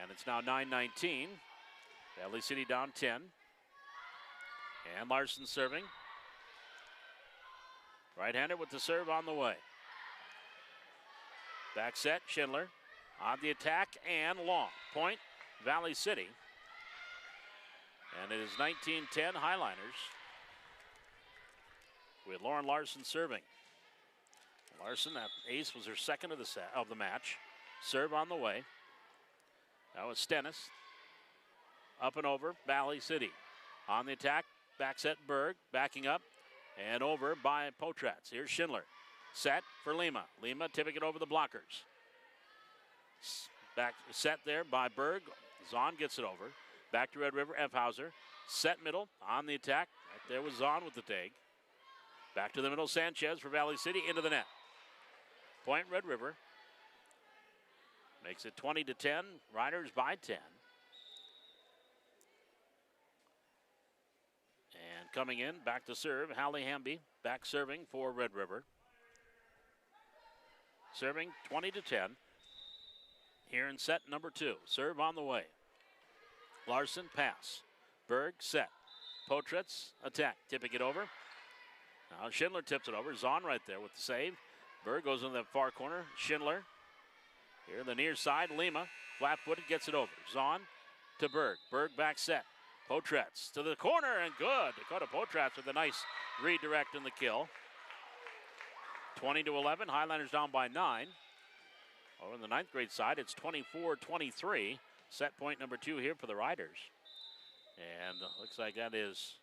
And it's now 9-19. Valley City down 10. And Larson serving. Right-hander with the serve on the way. Back set, Schindler on the attack and long. Point, Valley City. And it is 19-10 Highliners with Lauren Larson serving. Larson, that ace was her second of the match. Serve on the way. That was Stennis. Up and over, Valley City. On the attack, back set Berg, backing up. And over by Potratz. Here's Schindler. Set for Lima. Lima tipping it over the blockers. Back set there by Berg. Zahn gets it over. Back to Red River. Efhauser. Set middle on the attack. Right there was Zahn with the take. Back to the middle. Sanchez for Valley City into the net. Point Red River. Makes it 20-10. Riders by 10. And coming in, back to serve, Hallie Hamby, back serving for Red River. Serving 20-10. Here in set number 2. Serve on the way. Larson, pass. Berg, set. Potratz, attack. Tipping it over. Now Schindler tips it over. Zahn right there with the save. Berg goes in the far corner. Schindler. Here the near side. Lima, flat-footed, gets it over. Zahn to Berg. Berg back set. Potratz to the corner and good. Dakota Potratz with a nice redirect in the kill. 20-11. Highlanders down by 9. Over on the ninth grade side, it's 24-23. Set point number 2 here for the Riders. And looks like that is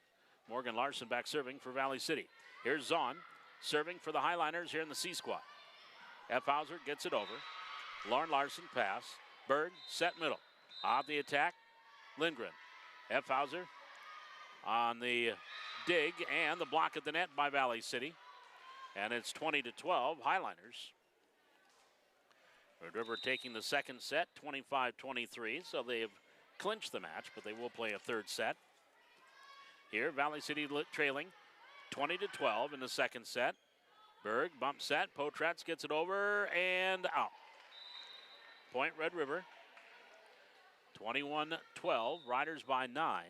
Morgan Larson back serving for Valley City. Here's Zahn serving for the Highliners here in the C squad. Efhauser gets it over. Lauren Larson pass. Berg set middle. On the attack, Lindgren. Efhauser on the dig and the block at the net by Valley City. And it's 20-12, Highliners. Red River taking the second set, 25-23, so they've clinched the match, but they will play a third set. Here, Valley City trailing 20-12 in the second set. Berg, bump set, Potratz gets it over and out. Point Red River. 21-12, Riders by 9.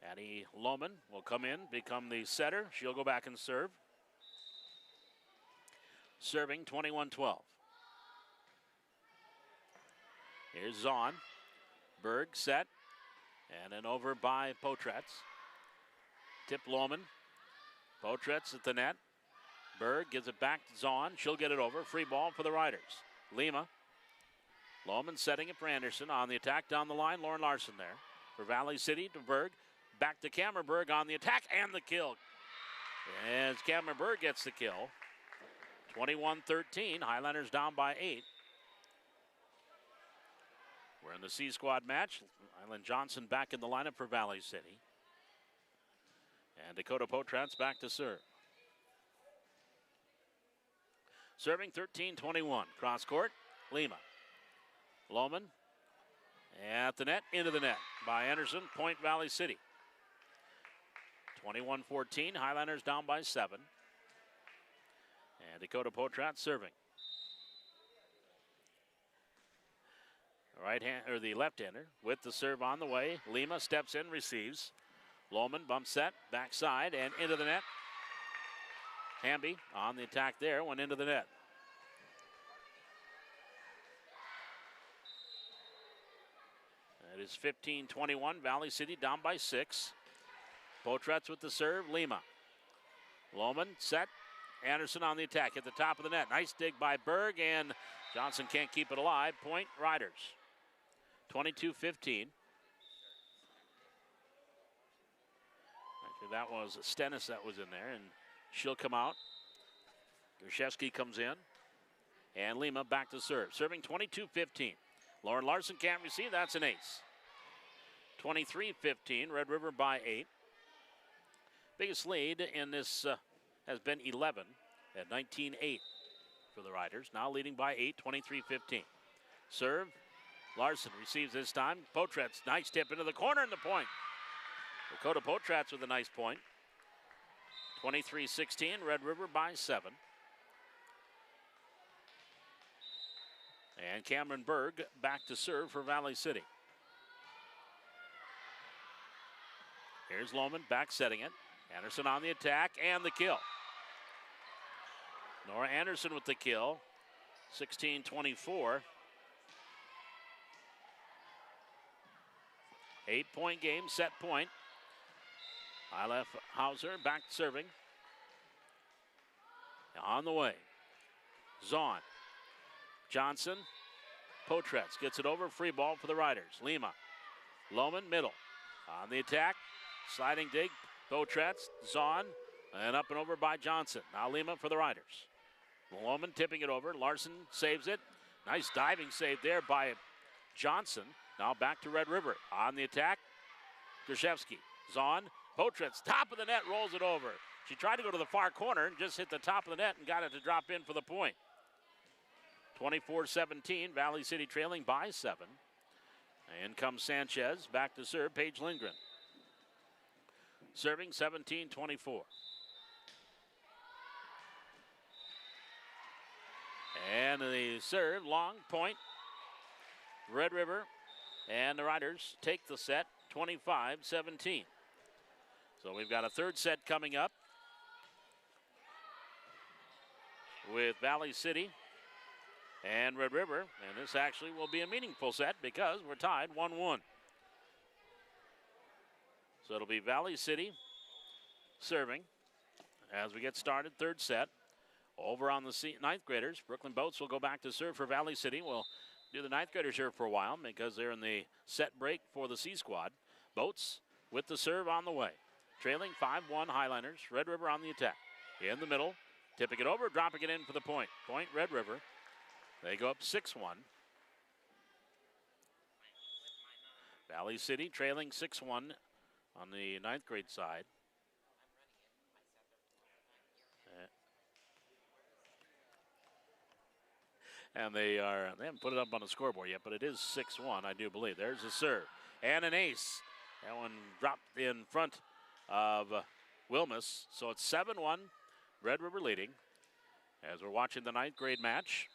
Addie Lohman will come in, become the setter. She'll go back and serve. Serving 21-12. Here's Zahn. Berg set. And then over by Potratz. Tip Lohman. Potratz at the net. Berg gives it back to Zahn. She'll get it over. Free ball for the Riders. Lima. Lohman setting it for Anderson. On the attack down the line, Lauren Larson there. For Valley City to Berg. Back to Cameronberg on the attack and the kill. As Cameronberg gets the kill. 21-13. Highlanders down by 8. We're in the C squad match. Island Johnson back in the lineup for Valley City. And Dakota Potratz back to serve. Serving 13-21. Cross court, Lima. Lohman at the net, into the net by Anderson. Point Valley City. 21-14. Highlanders down by 7. And Dakota Potratz serving. Right hand or the left-hander with the serve on the way. Lima steps in, receives. Lohman bump set, backside, and into the net. Hamby on the attack there, went into the net. It is 15-21, Valley City down by 6. Potratz with the serve, Lima. Lohman set, Anderson on the attack at the top of the net. Nice dig by Berg, and Johnson can't keep it alive. Point Riders. 22-15. Actually, that was Stennis that was in there, and she'll come out. Gruszewski comes in, and Lima back to serve. Serving 22-15. Lauren Larson can't receive. That's an ace. 23-15. Red River by 8. Biggest lead in this has been 11 at 19-8 for the Riders. Now leading by 8, 23-15. Serve. Larson receives this time. Potratz, nice tip into the corner and the point. Dakota Potratz with a nice point. 23-16, Red River by 7. And Cameron Berg back to serve for Valley City. Here's Lohman back setting it. Anderson on the attack and the kill. Nora Anderson with the kill. 16-24. 8-point game, set point. Ilef Hauser back serving. On the way. Zahn. Johnson. Potratz gets it over. Free ball for the Riders. Lima. Lohman middle. On the attack. Sliding dig. Potratz. Zahn. And up and over by Johnson. Now Lima for the Riders. Lohman tipping it over. Larson saves it. Nice diving save there by Johnson. Now back to Red River. On the attack. Gruszewski. Zahn. Potratz. Top of the net. Rolls it over. She tried to go to the far corner and just hit the top of the net and got it to drop in for the point. 24-17. Valley City trailing by 7. In comes Sanchez. Back to serve. Paige Lindgren. Serving 17-24. And the serve, long point. Red River and the Riders take the set, 25-17. So we've got a third set coming up with Valley City and Red River. And this actually will be a meaningful set because we're tied 1-1. So it'll be Valley City serving as we get started, third set. Over on the ninth graders, Brooklyn Boats will go back to serve for Valley City. We'll do the ninth graders here for a while because they're in the set break for the C squad. Boats with the serve on the way. Trailing 5-1 Highliners. Red River on the attack. In the middle, tipping it over, dropping it in for the point. Point Red River. They go up 6-1. Valley City trailing 6-1 on the ninth grade side. And they haven't put it up on the scoreboard yet, but it is 6-1, I do believe. There's a serve and an ace. That one dropped in front of Wilmus. So it's 7-1, Red River leading as we're watching the ninth grade match.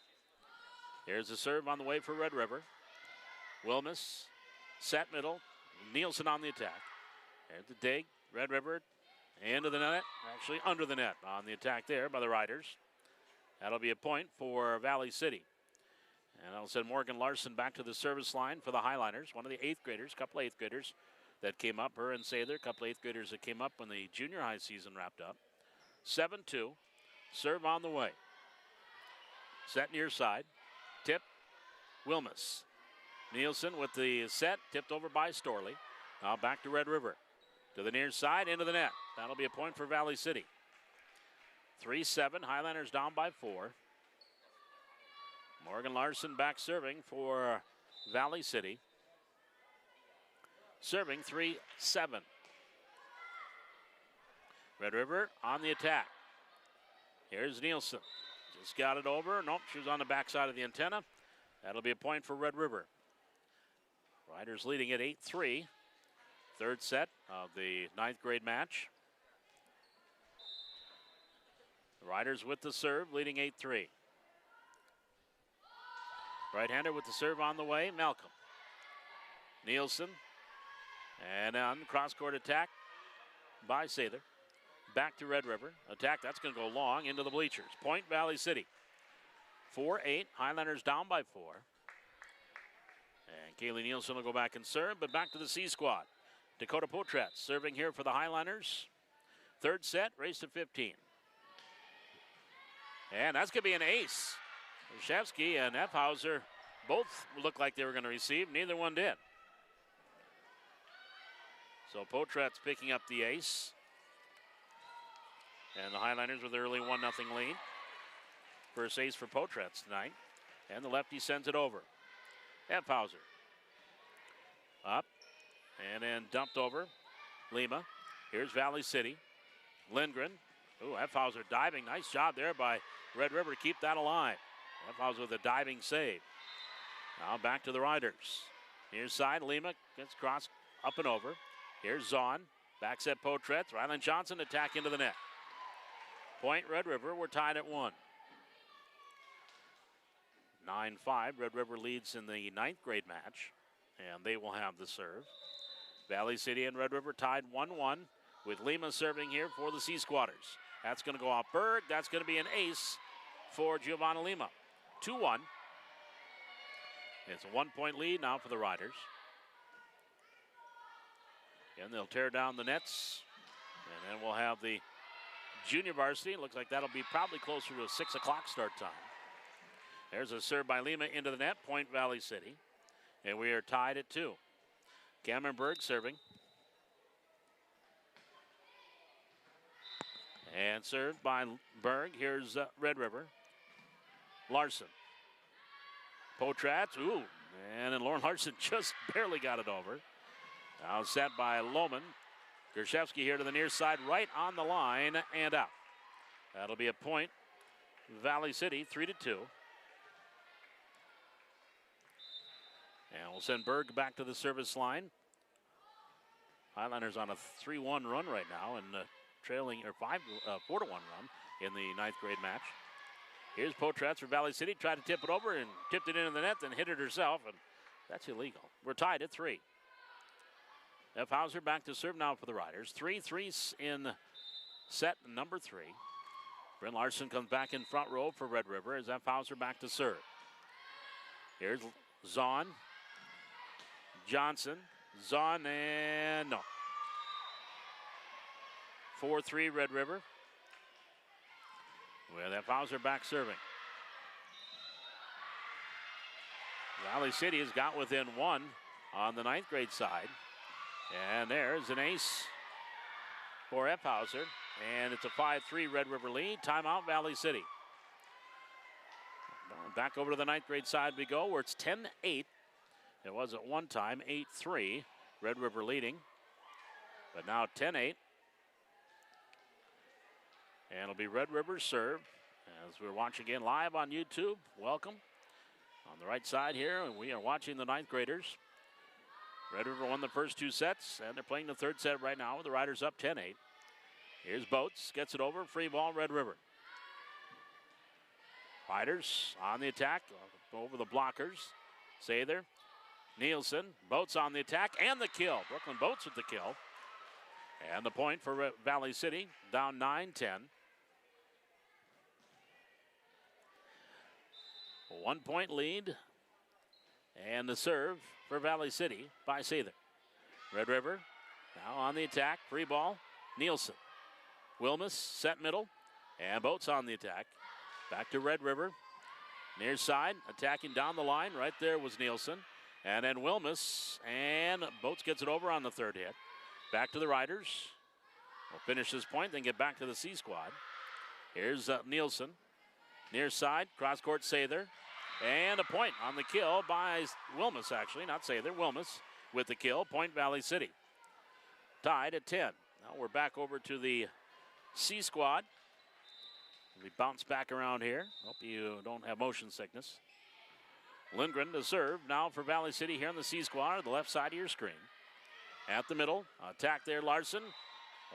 Here's a serve on the way for Red River. Wilmus set middle. Nielsen on the attack. There's the dig. Red River into the net. Actually under the net on the attack there by the Riders. That'll be a point for Valley City. And I'll send Morgan Larson back to the service line for the Highliners. One of the eighth graders, couple eighth graders that came up. Her and Sather, a couple eighth graders that came up when the junior high season wrapped up. 7-2. Serve on the way. Set near side. Tip. Wilmus. Nielsen with the set. Tipped over by Storley. Now back to Red River. To the near side. Into the net. That'll be a point for Valley City. 3-7, Highlanders down by 4. Morgan Larson back serving for Valley City. Serving 3-7. Red River on the attack. Here's Nielsen. Just got it over. Nope, she was on the backside of the antenna. That'll be a point for Red River. Riders leading at 8-3. Third set of the ninth grade match. The Riders with the serve, leading 8-3. Right-hander with the serve on the way, Malcolm. Nielsen. And on cross-court attack, by Sather. Back to Red River. Attack, that's going to go long into the bleachers. Point Valley City. 4-8. Highlanders down by 4. And Kaylee Nielsen will go back and serve, but back to the C squad. Dakota Potratz serving here for the Highlanders. Third set, race to 15. And that's going to be an ace. Shevsky and Effhauser both looked like they were going to receive. Neither one did. So Potratz picking up the ace. And the Highlanders with an early 1-0 lead. First ace for Potratz tonight. And the lefty sends it over. Effhauser. Up. And then dumped over. Lima. Here's Valley City. Lindgren. Ooh, Effhauser diving. Nice job there by Red River to keep that alive. Effhauser with a diving save. Now back to the Riders. Near side, Lima gets crossed up and over. Here's Zahn. Back set Potratz. Ryland Johnson attack into the net. Point Red River. We're tied at 1. 9-5. Red River leads in the 9th grade match. And they will have the serve. Valley City and Red River tied 1-1 with Lima serving here for the C Squatters. That's going to go off Berg. That's going to be an ace for Giovanna Lima. 2-1. It's a 1-point lead now for the Riders. And they'll tear down the nets. And then we'll have the junior varsity. Looks like that'll be probably closer to a 6 o'clock start time. There's a serve by Lima into the net. Point Valley City. And we are tied at 2. Cameron Berg serving. And served by Berg. Here's Red River. Larson. Potratz. Ooh. And then Lauren Larson just barely got it over. Now set by Lohman. Gershevsky here to the near side, right on the line and out. That'll be a point. Valley City 3-2. And we'll send Berg back to the service line. Highlanders on a 3-1 run right now and trailing, or 4-1 run in the 9th grade match. Here's Potratz for Valley City. Tried to tip it over and tipped it into the net, then hit it herself, and that's illegal. We're tied at 3. Effhauser back to serve now for the Riders. 3-3 in set number 3. Bryn Larson comes back in front row for Red River as Effhauser back to serve. Here's Zahn. Johnson. Zahn and no. 4-3 Red River. With Effhauser back serving. Valley City has got within 1 on the 9th grade side. And there's an ace for Effhauser. And it's a 5-3 Red River lead. Timeout Valley City. Back over to the 9th grade side we go, where it's 10-8. It was at one time 8-3. Red River leading. But now 10-8. And it'll be Red River's serve. As we're watching again live on YouTube, welcome. On the right side here, and we are watching the 9th graders. Red River won the first 2 sets, and they're playing the 3rd set right now with the Riders up 10-8. Here's Boats, gets it over, free ball, Red River. Riders on the attack, over the blockers. Sather, Nielsen, Boats on the attack, and the kill. Brooklyn Boats with the kill. And the point for Valley City, down 9-10. A 1-point lead. And the serve for Valley City by Sather. Red River now on the attack. Free ball. Nielsen. Wilmus set middle. And Boats on the attack. Back to Red River. Near side. Attacking down the line. Right there was Nielsen. And then Wilmus. And Boats gets it over on the 3rd hit. Back to the Riders. We'll finish this point, then get back to the C squad. Here's Nielsen. Near side, cross court Sather. And a point on the kill by Wilmus, actually, not Sather. Wilmus with the kill. Point Valley City. Tied at 10. Now we're back over to the C squad. We bounce back around here. Hope you don't have motion sickness. Lindgren to serve now for Valley City here on the C squad, the left side of your screen. At the middle, attack there, Larson.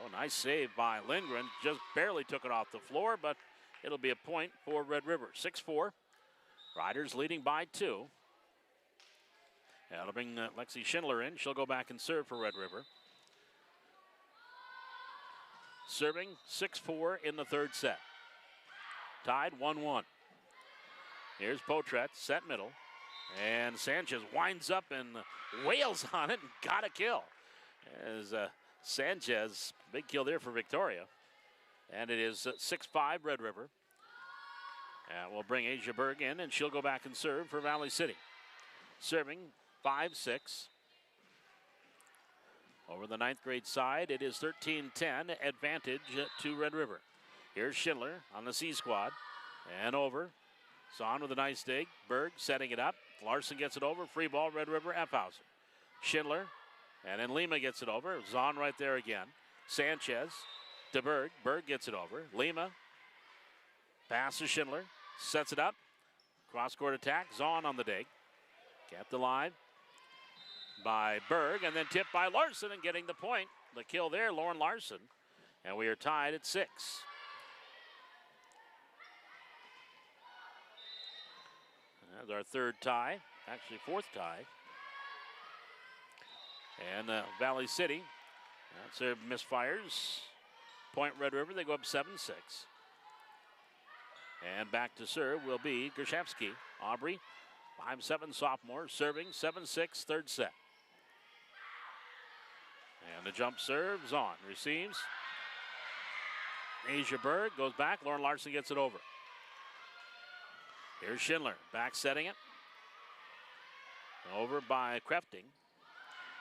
Oh, nice save by Lindgren. Just barely took it off the floor, but it'll be a point for Red River. 6-4. Riders leading by 2. That'll bring Lexi Schindler in. She'll go back and serve for Red River. serving 6-4 in the third set. Tied 1-1. Here's Potret, set middle. And Sanchez winds up and wails on it and got a kill. As Sanchez, big kill there for Victoria. And it is 6-5 Red River. And we'll bring Asia Berg in, and she'll go back and serve for Valley City. Serving 5-6. Over the ninth grade side, it is 13-10 advantage to Red River. Here's Schindler on the C squad. And over. Zahn with a nice dig. Berg setting it up. Larson gets it over. Free ball, Red River, Effhauser. Schindler. And then Lima gets it over. Zahn right there again. Sanchez to Berg. Berg gets it over. Lima. Pass to Schindler. Sets it up. Cross-court attack. Zahn on the dig. Kept alive by Berg. And then tipped by Larson and getting the point. The kill there, Lauren Larson. And we are tied at 6. That's our third tie. Actually, fourth tie. And Valley City, that's their misfires. Point Red River, they go up 7-6. And back to serve will be Gershevsky. Aubrey, 5'7" sophomore, serving 7-6, third set. And the jump serves on, receives. Asia Berg goes back, Lauren Larson gets it over. Here's Schindler, back setting it. Over by Krefting.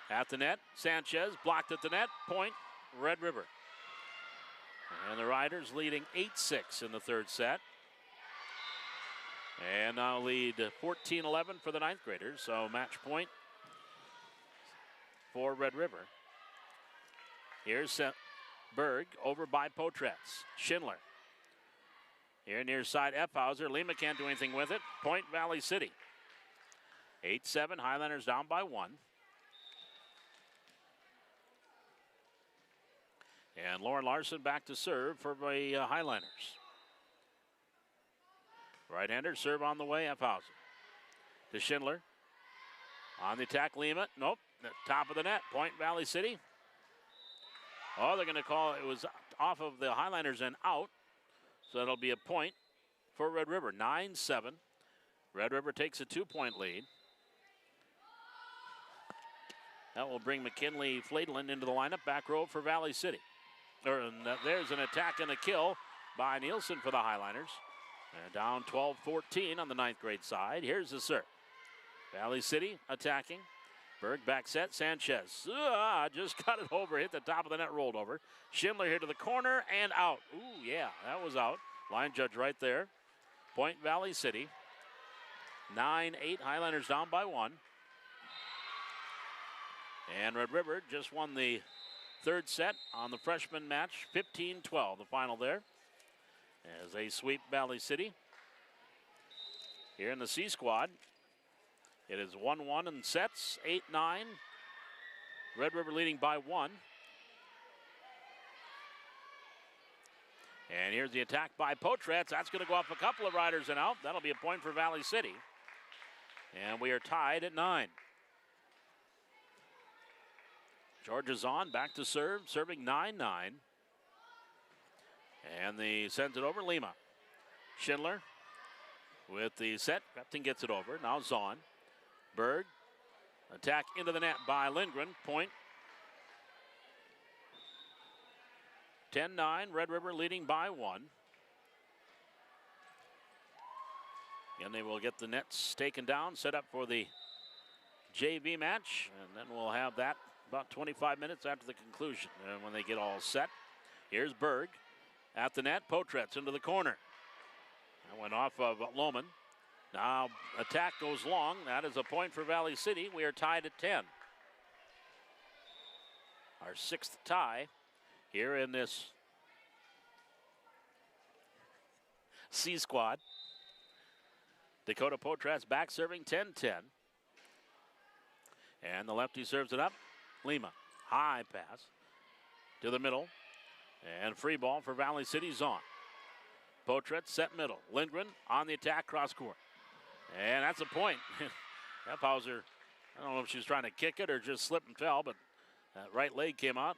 At the net, Sanchez blocked at the net, point, Red River. And the Riders leading 8-6 in the third set. And now lead 14-11 for the ninth graders, so match point for Red River. Here's Berg over by Potretz. Schindler. Here near side, Effhauser. Lima can't do anything with it. Point Valley City. 8-7, Highlanders down by 1. And Lauren Larson back to serve for the Highlanders. Right-hander serve on the way, Effhauser. To Schindler. On the attack, Lima. Nope, top of the net, point Valley City. Oh, they're going to call it was off of the Highlanders and out. So that'll be a point for Red River, 9-7. Red River takes a 2-point lead. That will bring McKinley Fladelin into the lineup, back row for Valley City. There's an attack and a kill by Nielsen for the Highlanders. They're down 12-14 on the ninth grade side. Here's the serve. Valley City attacking. Berg back set, Sanchez. Just got it over, hit the top of the net, rolled over. Schindler here to the corner and out. Ooh, yeah, that was out. Line judge right there. Point Valley City. 9-8, Highlanders down by 1. And Red River just won the third set on the freshman match, 15-12, the final there. As they sweep Valley City. Here in the C squad, it is 1-1 in sets, 8-9. Red River leading by 1. And here's the attack by Potretz. That's going to go off a couple of riders and out. That'll be a point for Valley City. And we are tied at 9. Georgia Zahn back to serve, serving 9-9. And he sends it over, Lima. Schindler with the set. Captain gets it over. Now Zahn. Berg. Attack into the net by Lindgren. Point. 10-9. Red River leading by 1. Again, they will get the nets taken down, set up for the JV match. And then we'll have that about 25 minutes after the conclusion when they get all set. Here's Berg. At the net, Potretz into the corner. That went off of Lohman. Now attack goes long. That is a point for Valley City. We are tied at 10. Our 6th tie here in this C squad. Dakota Potretz back serving 10-10. And the lefty serves it up. Lima, high pass to the middle. And free ball for Valley City, Zahn. Potretz set middle. Lindgren on the attack, cross court. And that's a point. Effhauser, I don't know if she was trying to kick it or just slipped and fell, but that right leg came out.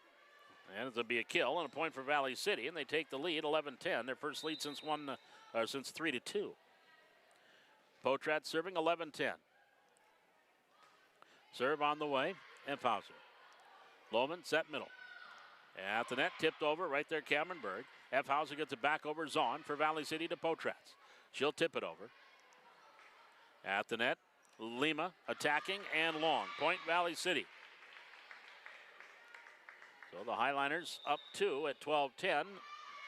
And it'll be a kill and a point for Valley City, and they take the lead 11-10. Their first lead since 3-2. Potratz serving 11-10. Serve on the way, Efhauser. Lohman set middle. At the net, tipped over, right there, Cameron Berg. Efhauser gets it back over Zahn for Valley City to Potratz. She'll tip it over. At the net, Lima attacking and long. Point Valley City. So the Highliners up 2 at 12-10.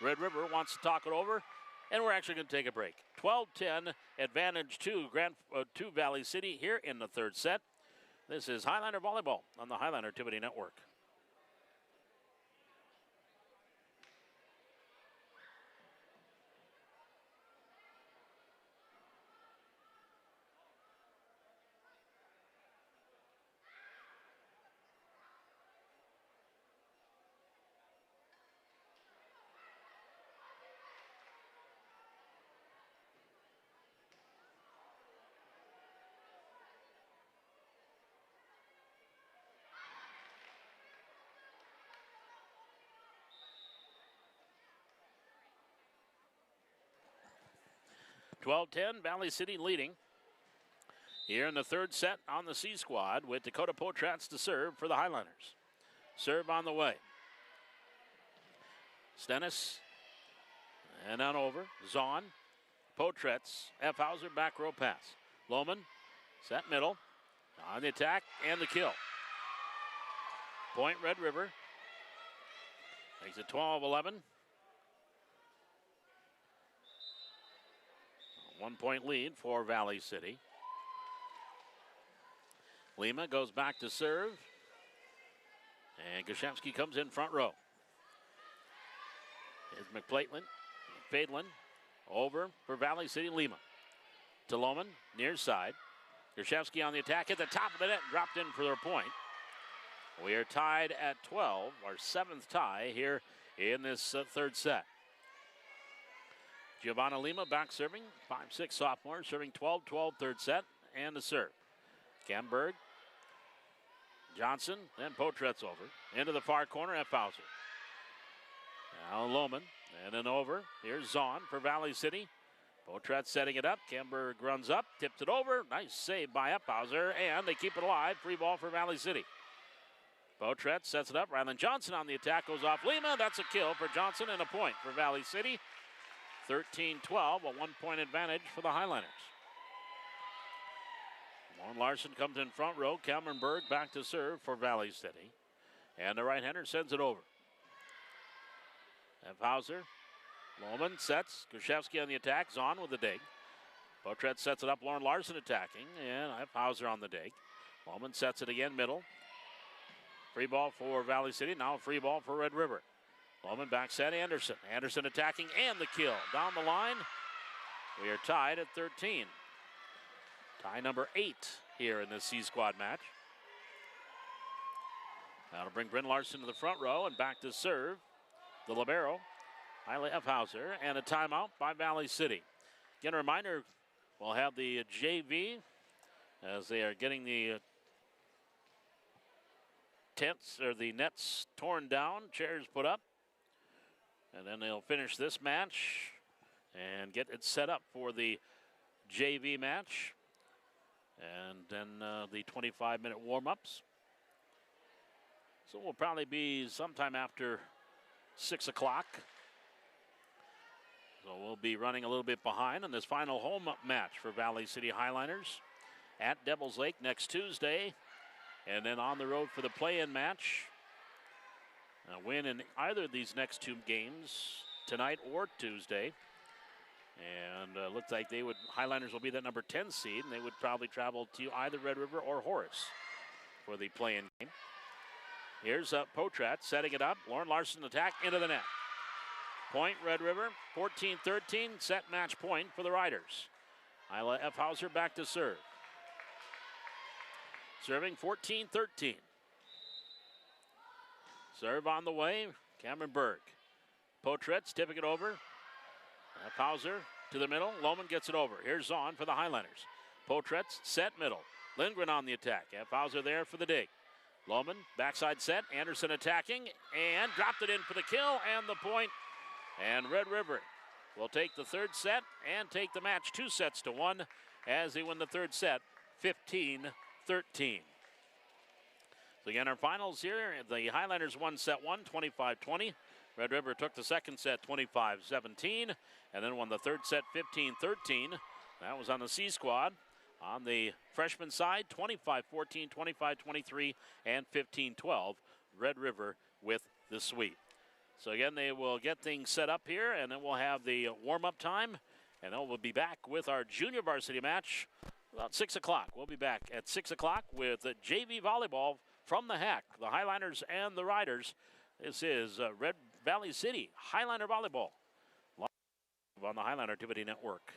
Red River wants to talk it over, and we're actually going to take a break. 12-10, advantage to Valley City here in the third set. This is Highliner Volleyball on the Highliner Activity Network. Valley City leading here in the third set on the C squad with Dakota Potratz to serve for the Highliners. Serve on the way. Stennis and on over. Zahn, Potratz, Efhauser back row pass. Lohman set middle on the attack and the kill. Point Red River. Makes it 12-11. 1 point lead for Valley City. Lima goes back to serve. And Gashemski comes in front row. Here's Fadlin over for Valley City. Lima to Lohman, near side. Gashemski on the attack at the top of the net, dropped in for their point. We are tied at 12, our 7th tie here in this third set. Giovanna Lima back serving, 5'6" sophomore, serving 12-12 third set, and the serve. Camberg, Johnson, then Potratz over. Into the far corner, Efhauser. Now Lohman, and then over. Here's Zahn for Valley City. Potratz setting it up. Camberg runs up, tips it over. Nice save by Efhauser, and they keep it alive. Free ball for Valley City. Potratz sets it up. Rylan Johnson on the attack, goes off Lima. That's a kill for Johnson and a point for Valley City. 13-12, a 1 point advantage for the Highliners. Lauren Larson comes in front row. Cameron Berg back to serve for Valley City. And the right-hander sends it over. Efhauser, Lohman sets. Grzeszewski on the attack. Zahn with the dig. Potratz sets it up. Lauren Larson attacking. And Efhauser on the dig. Lohman sets it again, middle. Free ball for Valley City. Now a free ball for Red River. Lohman back set Anderson. Anderson attacking and the kill. Down the line, we are tied at 13. Tie number 8 here in this C-Squad match. That'll bring Bryn Larson to the front row and back to serve. The libero, Hailey Efhauser, and a timeout by Valley City. Again, a reminder, we'll have the JV as they are getting the tents or the nets torn down, chairs put up. And then they'll finish this match and get it set up for the JV match. And then the 25-minute warm-ups. So we'll probably be sometime after 6 o'clock. So we'll be running a little bit behind on this final home match for Valley City Highliners at Devils Lake next Tuesday. And then on the road for the play-in match. A win in either of these next 2 games, tonight or Tuesday. And looks like Highliners will be the number 10 seed, and they would probably travel to either Red River or Horace for the play-in game. Here's Potratz setting it up. Lauren Larson attack into the net. Point Red River, 14-13, set match point for the Riders. Isla Efhauser back to serve. Serving 14-13. Serve on the way, Cameron Berg. Potratz tipping it over. Efhauser to the middle. Lohman gets it over. Here's Zahn for the Highliners. Potratz set middle. Lindgren on the attack. Efhauser there for the dig. Lohman, backside set. Anderson attacking and dropped it in for the kill and the point. And Red River will take the third set and take the match 2-1 as they win the third set, 15-13. So again, our finals here, the Highlanders won set one, 25-20. Red River took the second set, 25-17, and then won the third set, 15-13. That was on the C squad. On the freshman side, 25-14, 25-23, and 15-12. Red River with the sweep. So again, they will get things set up here, and then we'll have the warm-up time, and then we'll be back with our junior varsity match about 6 o'clock. We'll be back at 6 o'clock with JV volleyball from the HAC, the Highlanders and the Riders. This is Red Valley City Highlander Volleyball live on the Highlander Activity Network.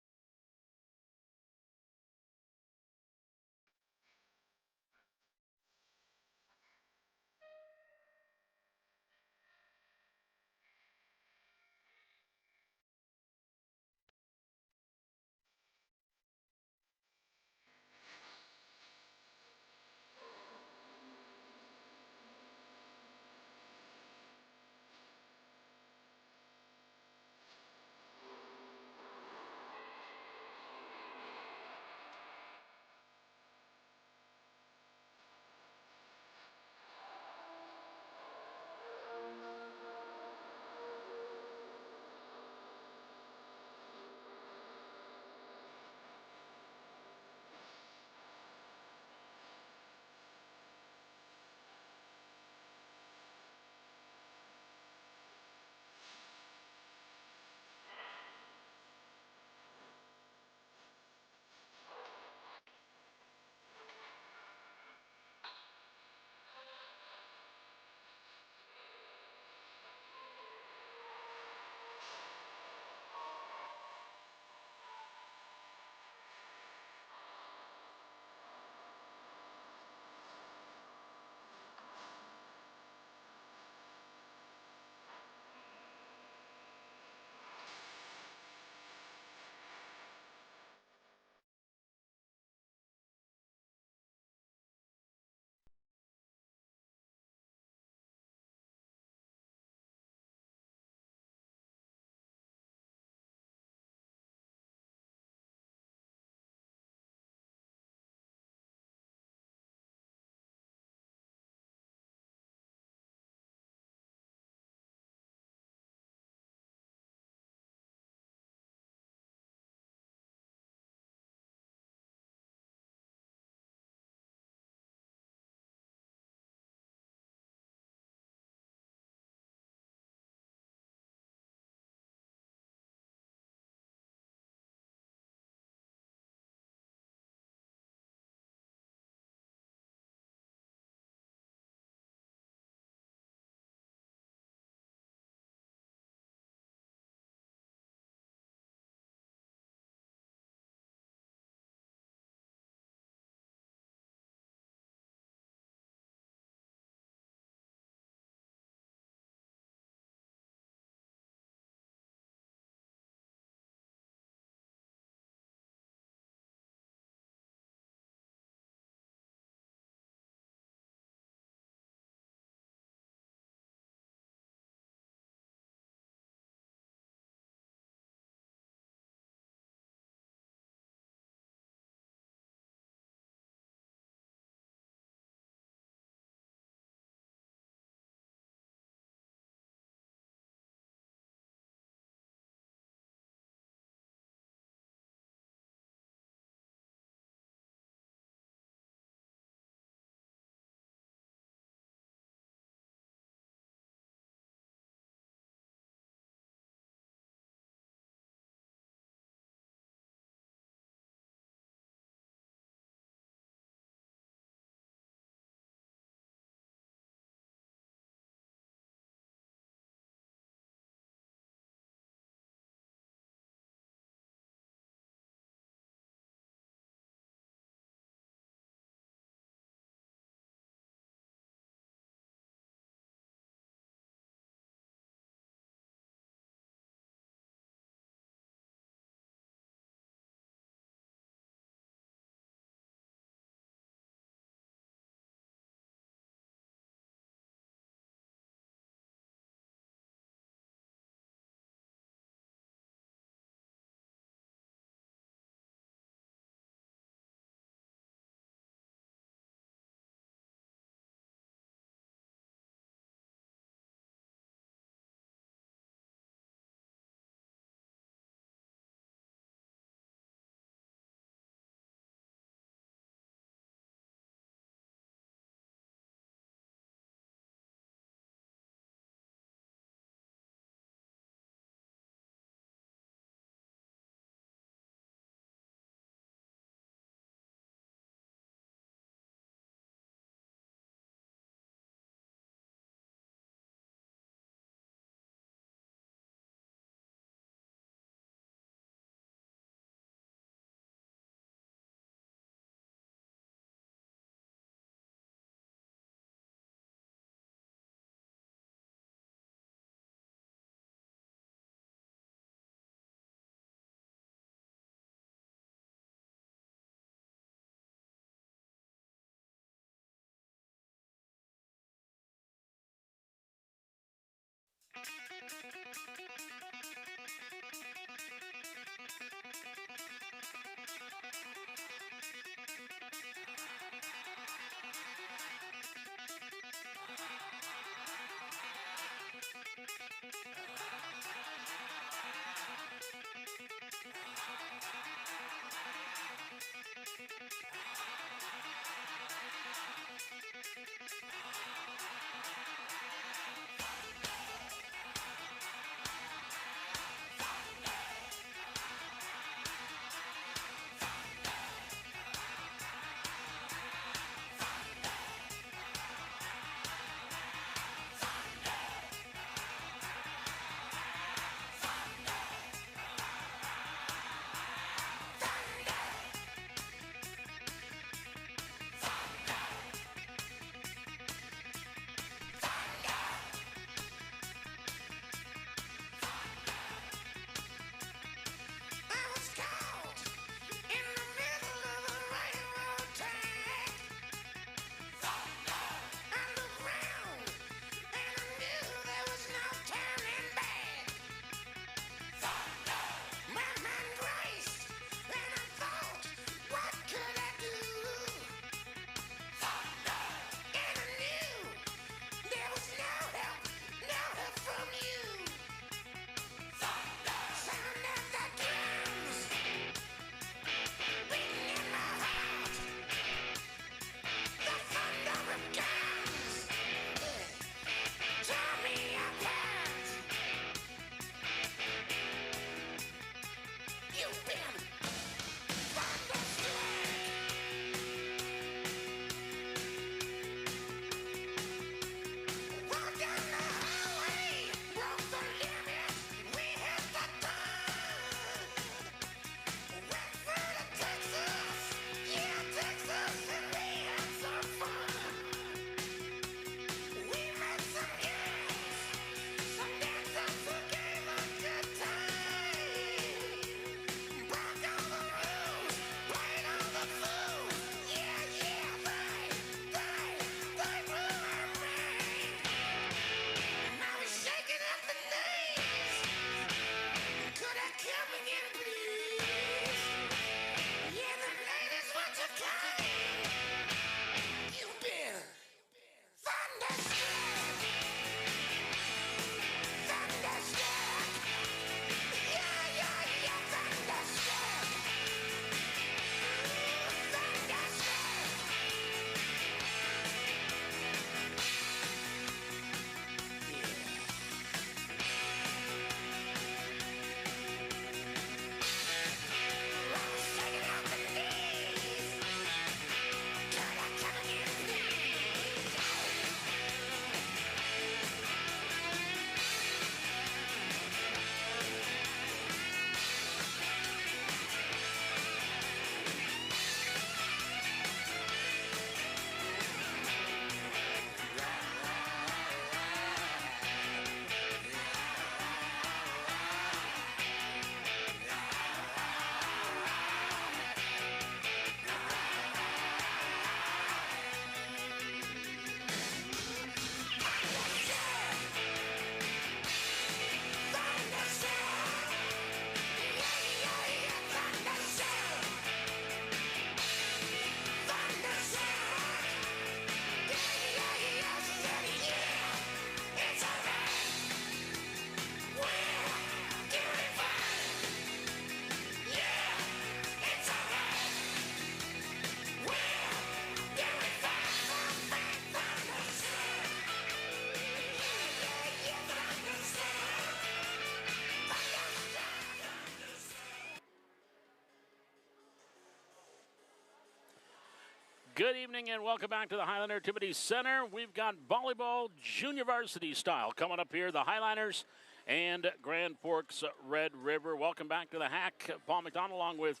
Good evening and welcome back to the Highlander Activity Center. We've got volleyball junior varsity style coming up here. The Highliners and Grand Forks Red River. Welcome back to the Hack. Paul McDonald along with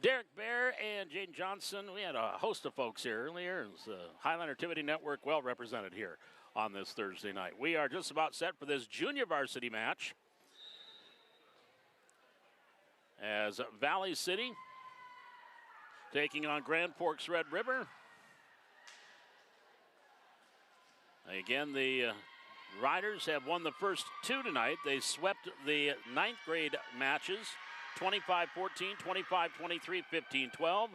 Derek Bear and Jane Johnson. We had a host of folks here earlier. It was the Highlander Activity Network well represented here on this Thursday night. We are just about set for this junior varsity match as Valley City taking on Grand Forks Red River. Again, the Riders have won the first two tonight. They swept the 9th grade matches, 25-14, 25-23, 15-12.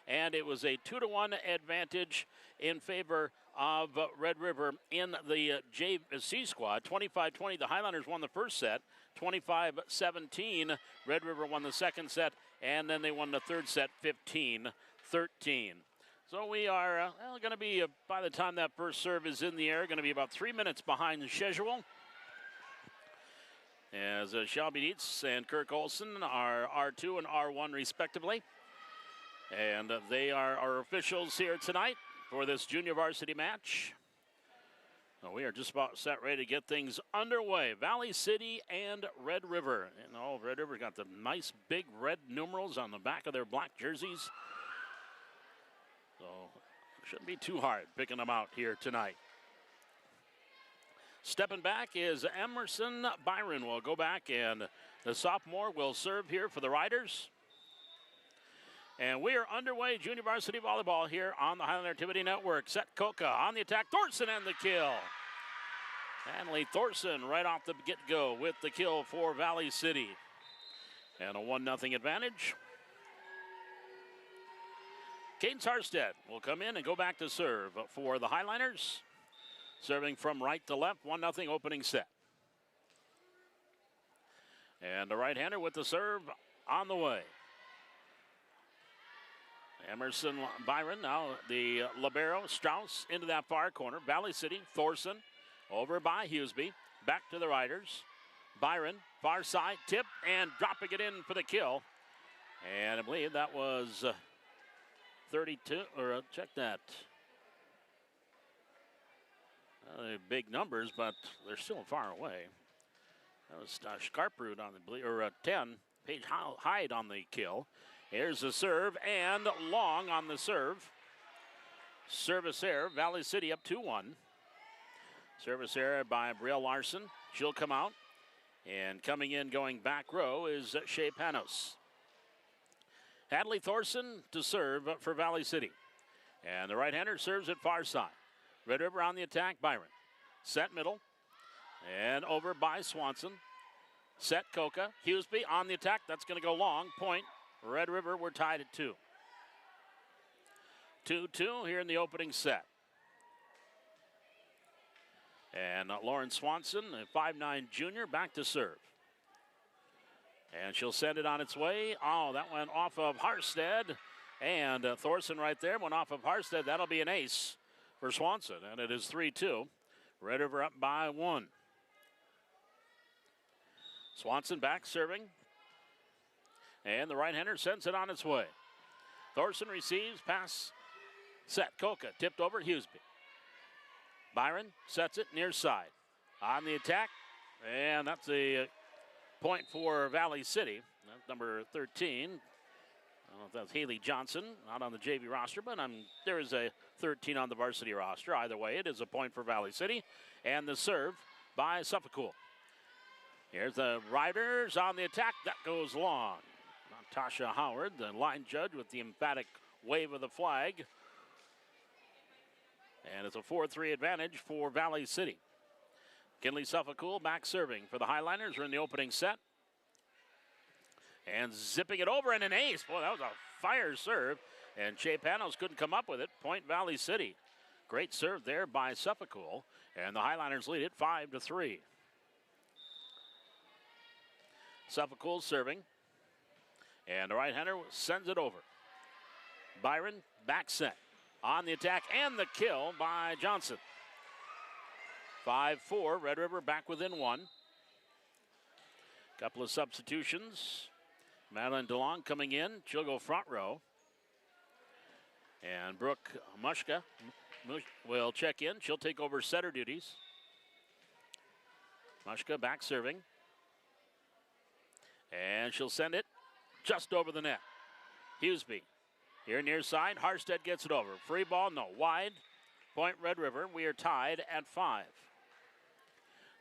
And it was a 2-1 advantage in favor of Red River in the JC squad. 25-20, the Highlanders won the first set. 25-17, Red River won the second set. And then they won the third set, 15-13. So we are going to be, by the time that first serve is in the air, going to be about 3 minutes behind schedule. As Shelby Dietz and Kirk Olson are R2 and R1 respectively. And they are our officials here tonight for this junior varsity match. Well, we are just about set ready to get things underway. Valley City and Red River. And Red River got the nice big red numerals on the back of their black jerseys. So shouldn't be too hard picking them out here tonight. Stepping back is Emerson Byron. Will go back, and the sophomore will serve here for the Riders. And we are underway, junior varsity volleyball here on the Highlander Activity Network. Set Koka on the attack. Thorson and the kill. Hanley Thorson right off the get-go with the kill for Valley City. And a 1-0 advantage. Cadence Harstead will come in and go back to serve for the Highliners. Serving from right to left, 1-0 opening set. And the right-hander with the serve on the way. Emerson Byron, now the libero, Strauss into that far corner. Valley City, Thorson over by Hughesby. Back to the Riders. Byron, far side, tip, and dropping it in for the kill. And I believe that was 32, or check that. Big numbers, but they're still far away. That was Scarprud on the, or 10, Paige Hyde on the kill. Here's the serve, and long on the serve. Service error, Valley City up 2-1. Service error by Brielle Larson. She'll come out. And coming in, going back row, is Shea Panos. Hadley Thorson to serve for Valley City. And the right-hander serves at far side. Red River on the attack, Byron. Set middle. And over by Swanson. Set Koka. Hughesby on the attack. That's going to go long. Point. Red River, we're tied at 2. 2-2 here in the opening set. And Lauren Swanson, a 5'9" junior, back to serve. And she'll send it on its way. Oh, that went off of Harstead. And Thorson right there went off of Harstead. That'll be an ace for Swanson. And it is 3-2. Red River up by 1. Swanson back serving. And the right-hander sends it on its way. Thorson receives, pass, set. Koka tipped over, Hughesby. Byron sets it near side. On the attack, and that's a point for Valley City. That's number 13. I don't know if that's Haley Johnson, not on the JV roster, but there is a 13 on the varsity roster. Either way, it is a point for Valley City. And the serve by Suffolk. Here's the Riders on the attack. That goes long. Tasha Howard, the line judge, with the emphatic wave of the flag. And it's a 4-3 advantage for Valley City. Kinley Suffolk back serving for the Highliners. We're in the opening set. And zipping it over, and an ace. Boy, that was a fire serve. And Shea Panos couldn't come up with it. Point Valley City. Great serve there by Suffolk. And the Highliners lead it 5-3. Suffolk serving. And the right-hander sends it over. Byron, back set. On the attack, and the kill by Johnson. 5-4, Red River back within 1. Couple of substitutions. Madeline DeLong coming in. She'll go front row. And Brooke Mushka will check in. She'll take over setter duties. Mushka back serving. And she'll send it just over the net. Hughesby here near side. Harstead gets it over. Free ball, no. Wide. Point Red River. We are tied at 5.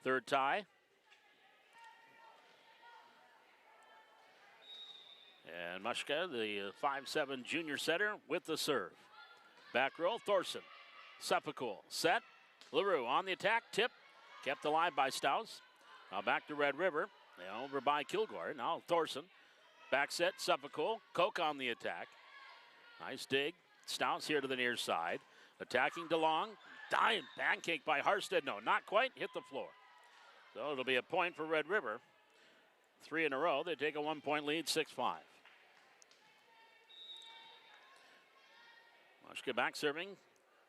Third tie. And Mushka, the 5'7" junior setter, with the serve. Back row, Thorson. Suffolk set. LaRue on the attack. Tip. kept alive by Stouse. Now back to Red River, over by Kilgore. Now Thorson, back set, Suffolk, Koch on the attack. Nice dig, Stouse here to the near side. Attacking DeLong, dying pancake by Harstead. No, not quite, hit the floor. So it'll be a point for Red River. 3 in a row, they take a 1-point lead, 6-5. Mushka back serving,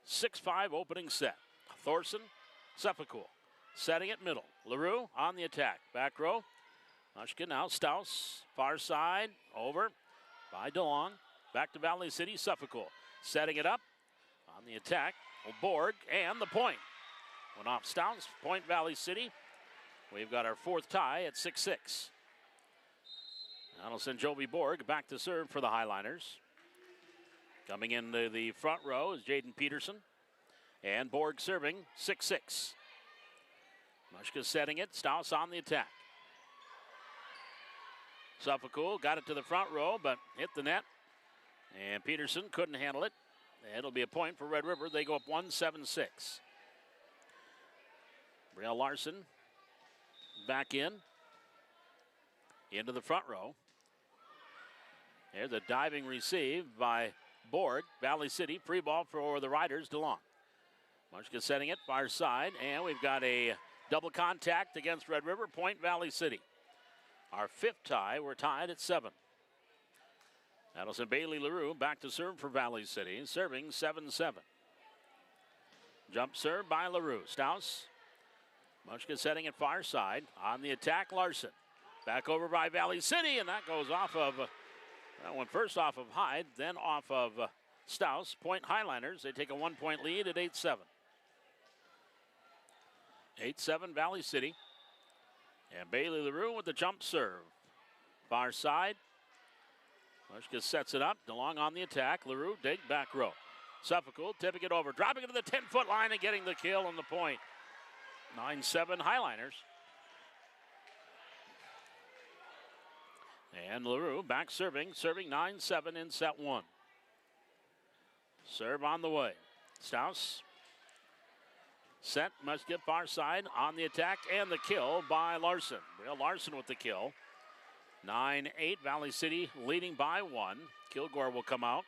6-5 opening set. Thorson, Suffolk, setting it middle. LaRue on the attack, back row. Mushka now, Stouse, far side, over by DeLong. Back to Valley City, Suffolk, setting it up on the attack. Borg, and the point. Went off Stouse, point Valley City. We've got our 4th tie at 6-6. That'll send Jovi Borg back to serve for the Highliners. Coming into the front row is Jaden Peterson. And Borg serving, 6-6. Mushka setting it, Stouse on the attack. Suffolk got it to the front row, but hit the net. And Peterson couldn't handle it. It'll be a point for Red River. They go up 1-7-6. Brielle Larson back into the front row. There's a diving receive by Borg. Valley City, free ball for the Riders, DeLong. Mushka setting it, far side, and we've got a double contact against Red River, point Valley City. Our 5th tie, we're tied at 7. That'll send Bailey LaRue back to serve for Valley City, serving 7-7. Jump serve by LaRue. Stouse. Mushka setting it far side. On the attack, Larson. Back over by Valley City, and that goes off of, that went first off of Hyde, then off of Stouse. Point Highliners, they take a 1-point lead at 8-7. 8-7 Valley City. And Bailey LaRue with the jump serve. Far side. Mushka sets it up. DeLong on the attack. LaRue, dig, back row. Suffolk tipping it over. Dropping it to the 10-foot line and getting the kill on the point. 9-7 Highliners. And LaRue back serving 9-7 in set 1. Serve on the way. Stouse. Set, Mushka far side on the attack and the kill by Larson. Brielle Larson with the kill. 9-8, Valley City leading by 1. Kilgore will come out.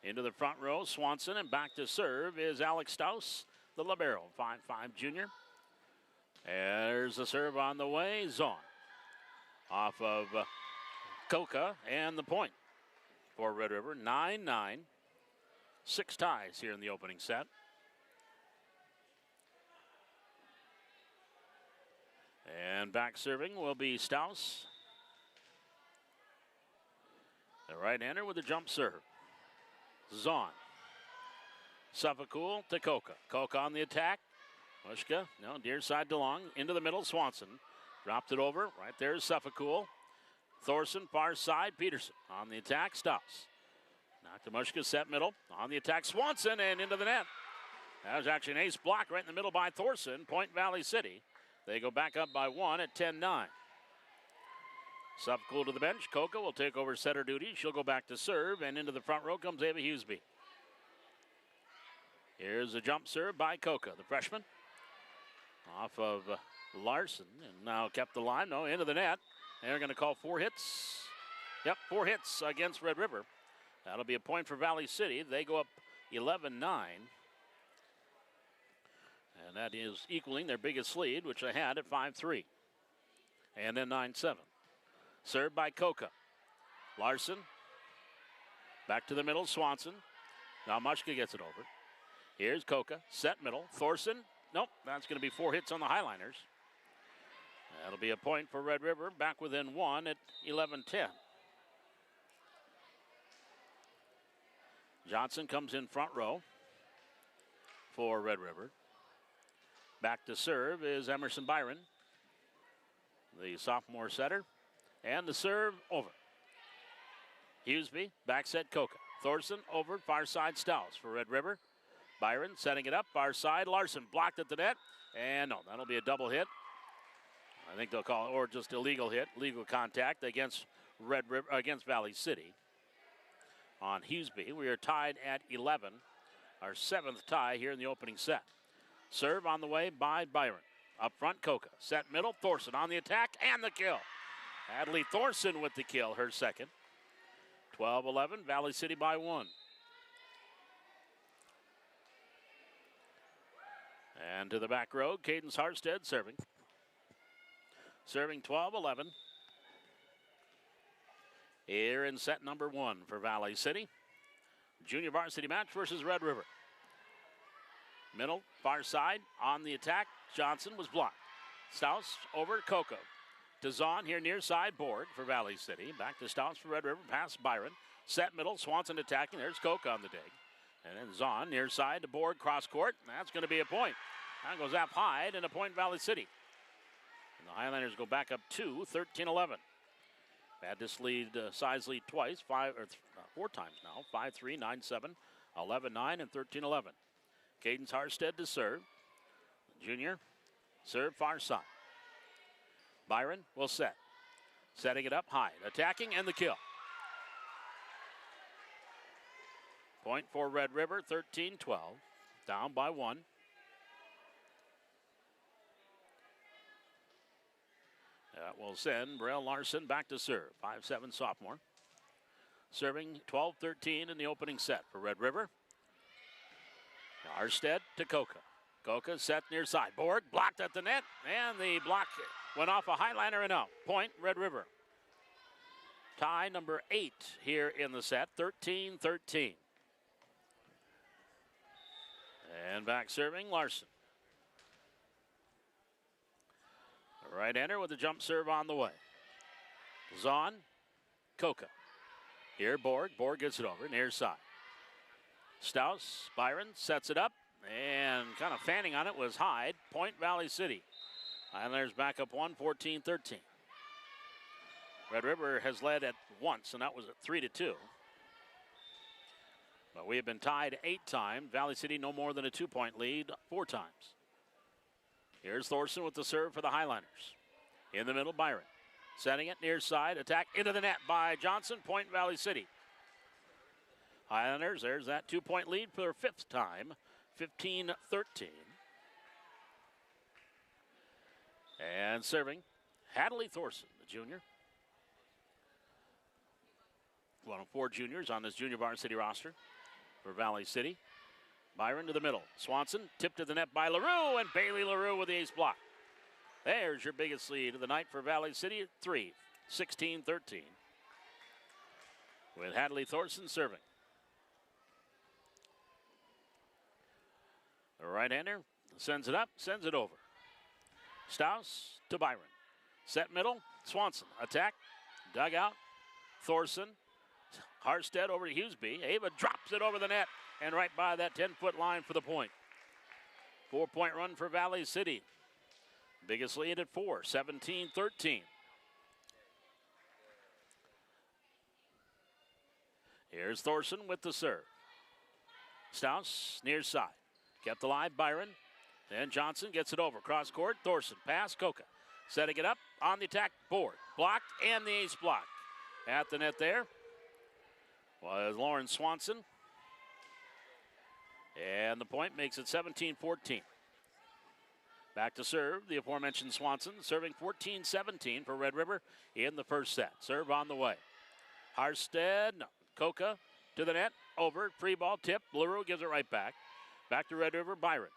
Into the front row, Swanson, and back to serve is Alex Stouse, the libero, 5'5" junior. There's the serve on the way, Zahn. Off of Koka, and the point for Red River, 9-9. 6 ties here in the opening set. And back serving will be Stouse. The right-hander with a jump serve. Zahn. Suffolk to Koka. Koka on the attack. Mushka, no, near side DeLong. Into the middle, Swanson. Dropped it over. Right there is Suffolk. Thorson, far side, Peterson. On the attack, Stouse. Knocked to Mushka, set middle. On the attack, Swanson, and into the net. That was actually an ace block right in the middle by Thorson. Point Valley City. They go back up by 1 at 10-9. Suffolk to the bench. Koka will take over setter duty. She'll go back to serve, and into the front row comes Ava Huseby. Here's a jump serve by Koka, the freshman. Off of Larson, and now kept the line. No, into the net. They're going to call 4 hits. Yep, 4 hits against Red River. That'll be a point for Valley City. They go up 11-9. And that is equaling their biggest lead, which they had at 5-3. And then 9-7. Served by Koka. Larson. Back to the middle, Swanson. Now Mushka gets it over. Here's Koka. Set middle. Thorson. Nope, that's going to be 4 hits on the Highliners. That'll be a point for Red River. Back within 1 at 11-10. Johnson comes in front row for Red River. Back to serve is Emerson Byron, the sophomore setter. And the serve over. Huseby, back set Koka. Thorson over, far side Stouse for Red River. Byron setting it up, far side. Larson blocked at the net. And no, that'll be a double hit. I think they'll call it, or just illegal hit, legal contact against Red River, against Valley City. On Huseby, we are tied at 11. Our 7th tie here in the opening set. Serve on the way by Byron. Up front, Coca. Set middle, Thorson on the attack and the kill. Hadley Thorson with the kill, her second. 12-11, Valley City by 1. And to the back row, Cadence Harstead serving. Serving 12-11. Here in set number 1 for Valley City. Junior varsity match versus Red River. Middle, far side, on the attack. Johnson was blocked. Staus over Coco. To Zahn here near side, Borg for Valley City. Back to Staus for Red River, past Byron. Set middle, Swanson attacking. There's Coca on the dig. And then Zahn near side to Borg, cross court. That's going to be a point. That goes up high and a point Valley City. And the Highlanders go back up 2, 13-11. Had this lead, size lead twice, 4 times now. 5-3, 9-7, 11-9, and 13-11. Cadence Harstead to serve. Junior, serve far side. Byron will set. Setting it up high, attacking, and the kill. Point for Red River, 13-12. Down by 1. That will send Braille Larson back to serve. 5'7" sophomore. Serving 12-13 in the opening set for Red River. Arstead to Coca. Coca set near side. Borg blocked at the net, and the block went off a highliner and out. Point Red River. Tie number 8 here in the set, 13-13. And back serving Larson. Right-hander with a jump serve on the way. Zahn, Coca. Here Borg. Borg gets it over near side. Staus, Byron sets it up, and kind of fanning on it was Hyde. Point Valley City. Islanders back up 1, 14-13. Red River has led at once, and that was at 3-2. But we have been tied 8 times. Valley City no more than a 2-point lead 4 times. Here's Thorson with the serve for the Highlanders. In the middle, Byron. Setting it near side, attack into the net by Johnson. Point Valley City. Highlanders, there's that 2-point lead for their 5th time, 15-13. And serving, Hadley Thorson, the junior. One of 4 juniors on this junior varsity roster for Valley City. Byron to the middle. Swanson tipped to the net by LaRue, and Bailey LaRue with the ace block. There's your biggest lead of the night for Valley City at 3, 16-13. With Hadley Thorson serving. The right-hander sends it up, sends it over. Staus to Byron. Set middle, Swanson. Attack, dugout, Thorson. Harstead over to Hughesby. Ava drops it over the net and right by that 10-foot line for the point. 4-point run for Valley City. Biggest lead at 4, 17-13. Here's Thorson with the serve. Staus near side. Kept alive, Byron. Then Johnson gets it over. Cross court, Thorson. Pass, Coca. Setting it up on the attack board. Blocked, and the ace block. At the net there was Lauren Swanson. And the point makes it 17-14. Back to serve, the aforementioned Swanson, serving 14-17 for Red River in the first set. Serve on the way. Harstead, no. Coca to the net, over, free ball, tip. LaRue gives it right back. Back to Red River, Byron.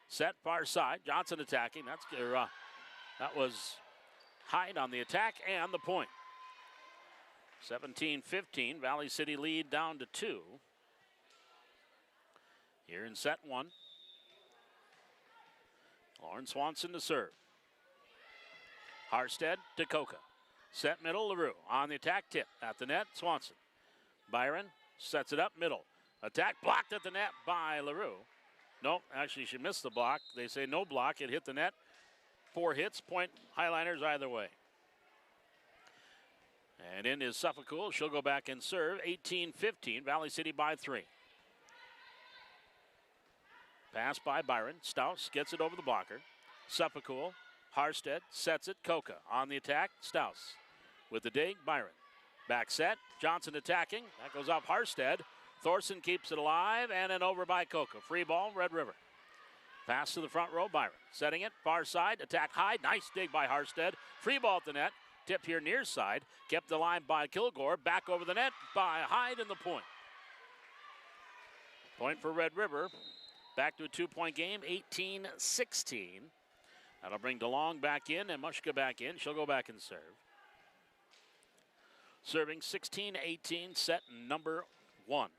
Set, far side, Johnson attacking. That was Hyde on the attack and the point. 17-15, Valley City lead down to 2. Here in set 1. Lauren Swanson to serve. Harstead to Coca. Set middle, LaRue. On the attack, tip. At the net, Swanson. Byron sets it up middle. Attack blocked at the net by LaRue. Nope, actually she missed the block. They say no block. It hit the net. 4 hits, point Highliners either way. And in is Suffolk. She'll go back and serve. 18-15, Valley City by 3. Pass by Byron. Staus gets it over the blocker. Suffolk. Harstead sets it. Coca on the attack. Staus with the dig. Byron. Back set. Johnson attacking. That goes off Harstead. Thorson keeps it alive and then over by Coca. Free ball, Red River. Pass to the front row, Byron. Setting it, far side, attack high. Nice dig by Harstead. Free ball at the net. Tip here near side. Kept the line by Kilgore. Back over the net by Hyde in the point. Point for Red River. Back to a 2-point game, 18-16. That'll bring DeLong back in and Mushka back in. She'll go back and serve. Serving 16-18, set number 1.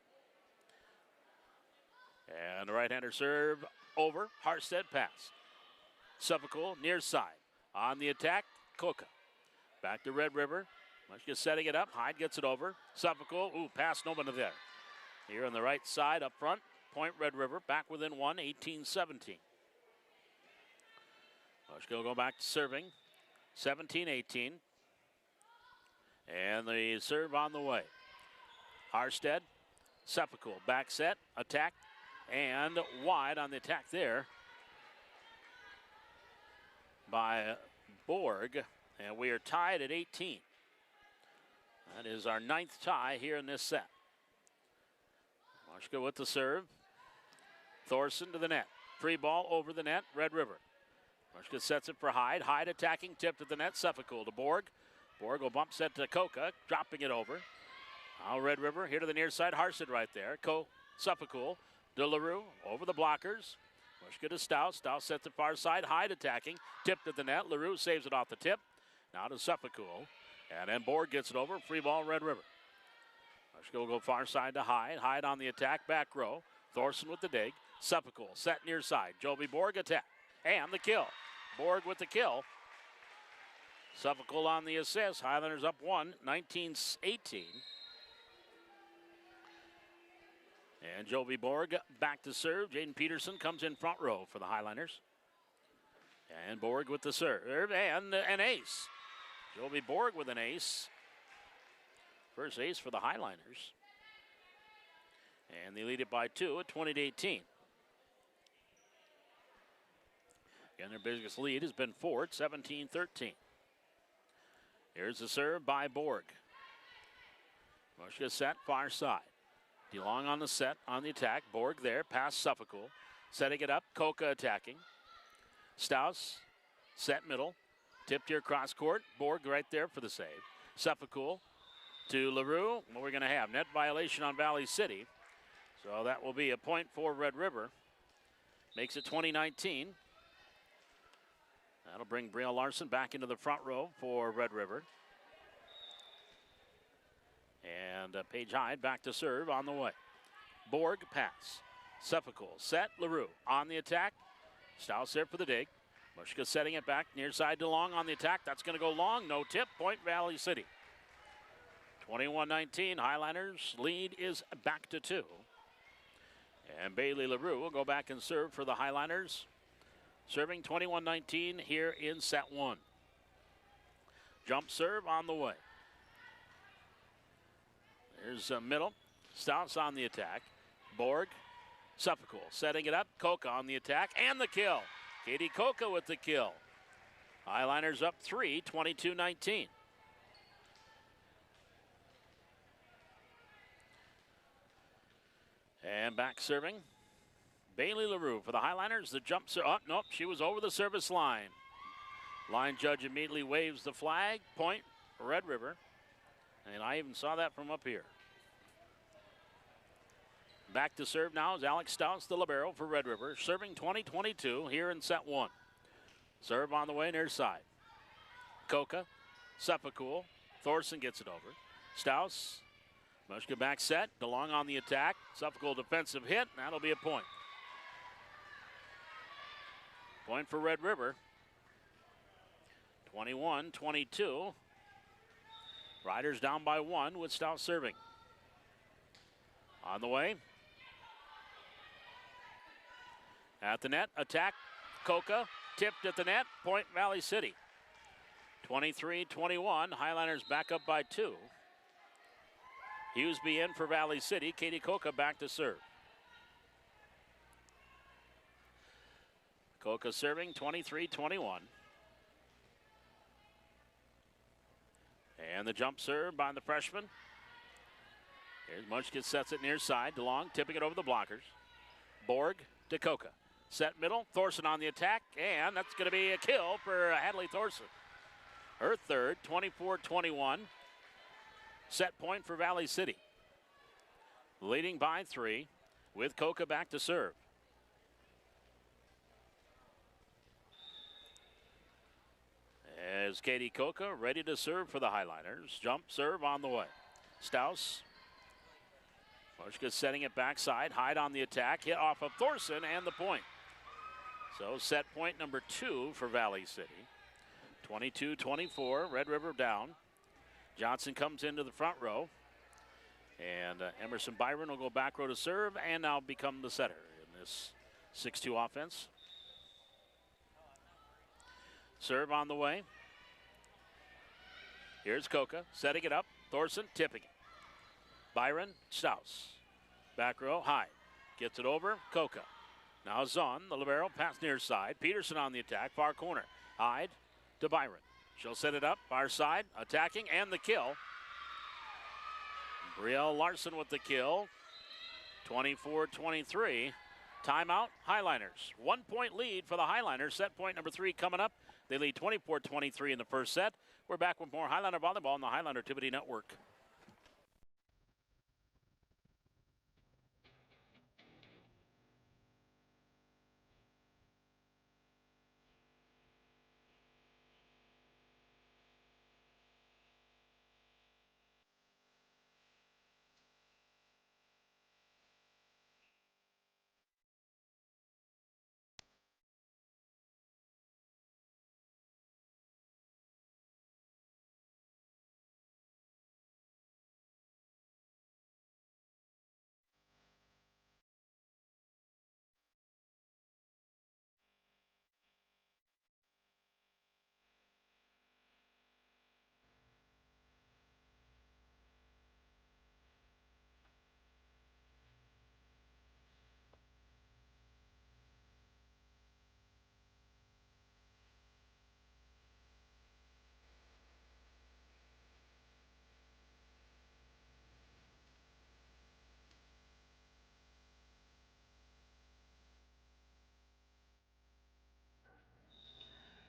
And the right-hander serve over. Harstead pass. Suffolk near side. On the attack, Coca. Back to Red River. Mushka setting it up. Hyde gets it over. Suffolk, pass no one there. Here on the right side up front. Point Red River. Back within 1, 18-17. Mushka will go back to serving. 17-18. And the serve on the way. Harstead. Suffolk back set. Attack. And wide on the attack there by Borg. And we are tied at 18. That is our 9th tie here in this set. Mushka with the serve. Thorson to the net. Free ball over the net. Red River. Mushka sets it for Hyde. Hyde attacking. Tipped at the net. Suffolk to Borg. Borg will bump set to Coca. Dropping it over. Now Red River here to the near side. Harstead right there. Suffolk to LaRue over the blockers. Mushka to Stouse. Stouse sets it far side. Hyde attacking. Tipped at the net. LaRue saves it off the tip. Now to Suffolk. And then Borg gets it over. Free ball, Red River. Mushka will go far side to Hyde. Hyde on the attack, back row. Thorson with the dig. Suffolk set near side. Joby Borg attack. And the kill. Borg with the kill. Suffolk on the assist. Highlanders up 1, 19-18. And Joby Borg back to serve. Jaden Peterson comes in front row for the Highlanders. And Borg with the serve. And an ace. Joby Borg with an ace. First ace for the Highlanders. And they lead it by 2 at 20-18. Again, their biggest lead has been 4 at 17-13. Here's the serve by Borg. Mushka set, far side. DeLong on the set, on the attack. Borg there, past Suffolk. Setting it up, Coca attacking. Stouse, set middle. Tipped here cross court. Borg right there for the save. Suffolk to LaRue. What we're going to have, net violation on Valley City. So that will be a point for Red River. Makes it 20-19. That'll bring Brielle Larson back into the front row for Red River. And Paige Hyde back to serve on the way. Borg pass. Suffolk set. LaRue on the attack. Stouse there for the dig. Mushka setting it back near side to Long on the attack. That's going to go long. No tip. Point Valley City. 21-19. Highlanders lead is back to 2. And Bailey LaRue will go back and serve for the Highlanders. Serving 21-19 here in set 1. Jump serve on the way. There's a middle. Stouse on the attack. Borg. Suffolk setting it up. Coca on the attack. And the kill. Katie Coca with the kill. Highlanders up 3, 22-19. And back serving. Bailey LaRue for the Highlanders. The jump serve. Oh, nope. She was over the service line. Line judge immediately waves the flag. Point, Red River. And I even saw that from up here. Back to serve now is Alex Stouse, the libero for Red River. Serving 20-22 here in set 1. Serve on the way near side. Coca, Suffolk. Thorson gets it over. Stouse. Mushka back set. DeLong on the attack. Suffolk defensive hit. That'll be a point. Point for Red River. 21-22. Riders down by 1 with Stouse serving. On the way. At the net, attack. Coca tipped at the net. Point Valley City. 23-21. Highlanders back up by 2. Hughesby in for Valley City. Katie Coca back to serve. Coca serving 23-21. And the jump serve by the freshman. Here's Mushka, sets it near side. DeLong tipping it over the blockers. Borg to Coca. Set middle, Thorson on the attack, and that's going to be a kill for Hadley Thorson. Her third, 24-21. Set point for Valley City. Leading by 3 with Coca back to serve. As Katie Coca ready to serve for the Highliners. Jump serve on the way. Staus. Moshka setting it backside. Hyde on the attack. Hit off of Thorson and the point. So set point number 2 for Valley City. 22-24. Red River down. Johnson comes into the front row. And Emerson Byron will go back row to serve and now become the setter in this 6-2 offense. Serve on the way. Here's Coca setting it up. Thorson tipping it. Byron, Staus. Back row, Hyde. Gets it over, Coca. Now Zahn, the libero, pass near side. Peterson on the attack, far corner. Hyde to Byron. She'll set it up, far side, attacking, and the kill. Brielle Larson with the kill. 24-23. Timeout, Highliners. 1 point lead for the Highliners. Set point number 3 coming up. They lead 24-23 in the first set. We're back with more Highliner Volleyball on the Highliner Activity Network.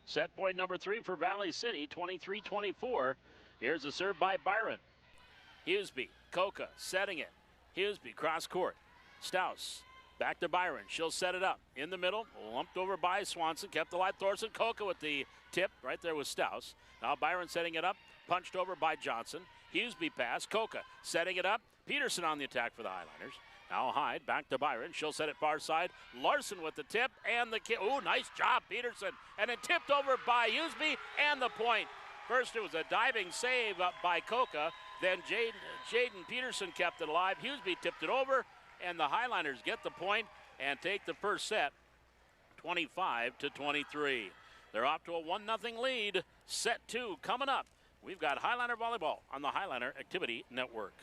Set point number 3 for Valley City, 23-24. Here's a serve by Byron. Huseby, Coca setting it. Huseby, cross court. Staus, back to Byron. She'll set it up. In the middle, lumped over by Swanson. Kept alive, Thorson. Coca with the tip. Right there with Staus. Now Byron setting it up. Punched over by Johnson. Huseby pass. Coca setting it up. Peterson on the attack for the Highliners. Now Hyde, back to Byron. She'll set it far side. Larson with the tip and the kill. Ooh, nice job, Peterson. And then tipped over by Huseby and the point. First, it was a diving save up by Coca. Then Jaden Peterson kept it alive. Huseby tipped it over, and the Highliners get the point and take the first set, 25-23. They're off to a 1-0 lead. Set 2 coming up. We've got Highliner Volleyball on the Highliner Activity Network.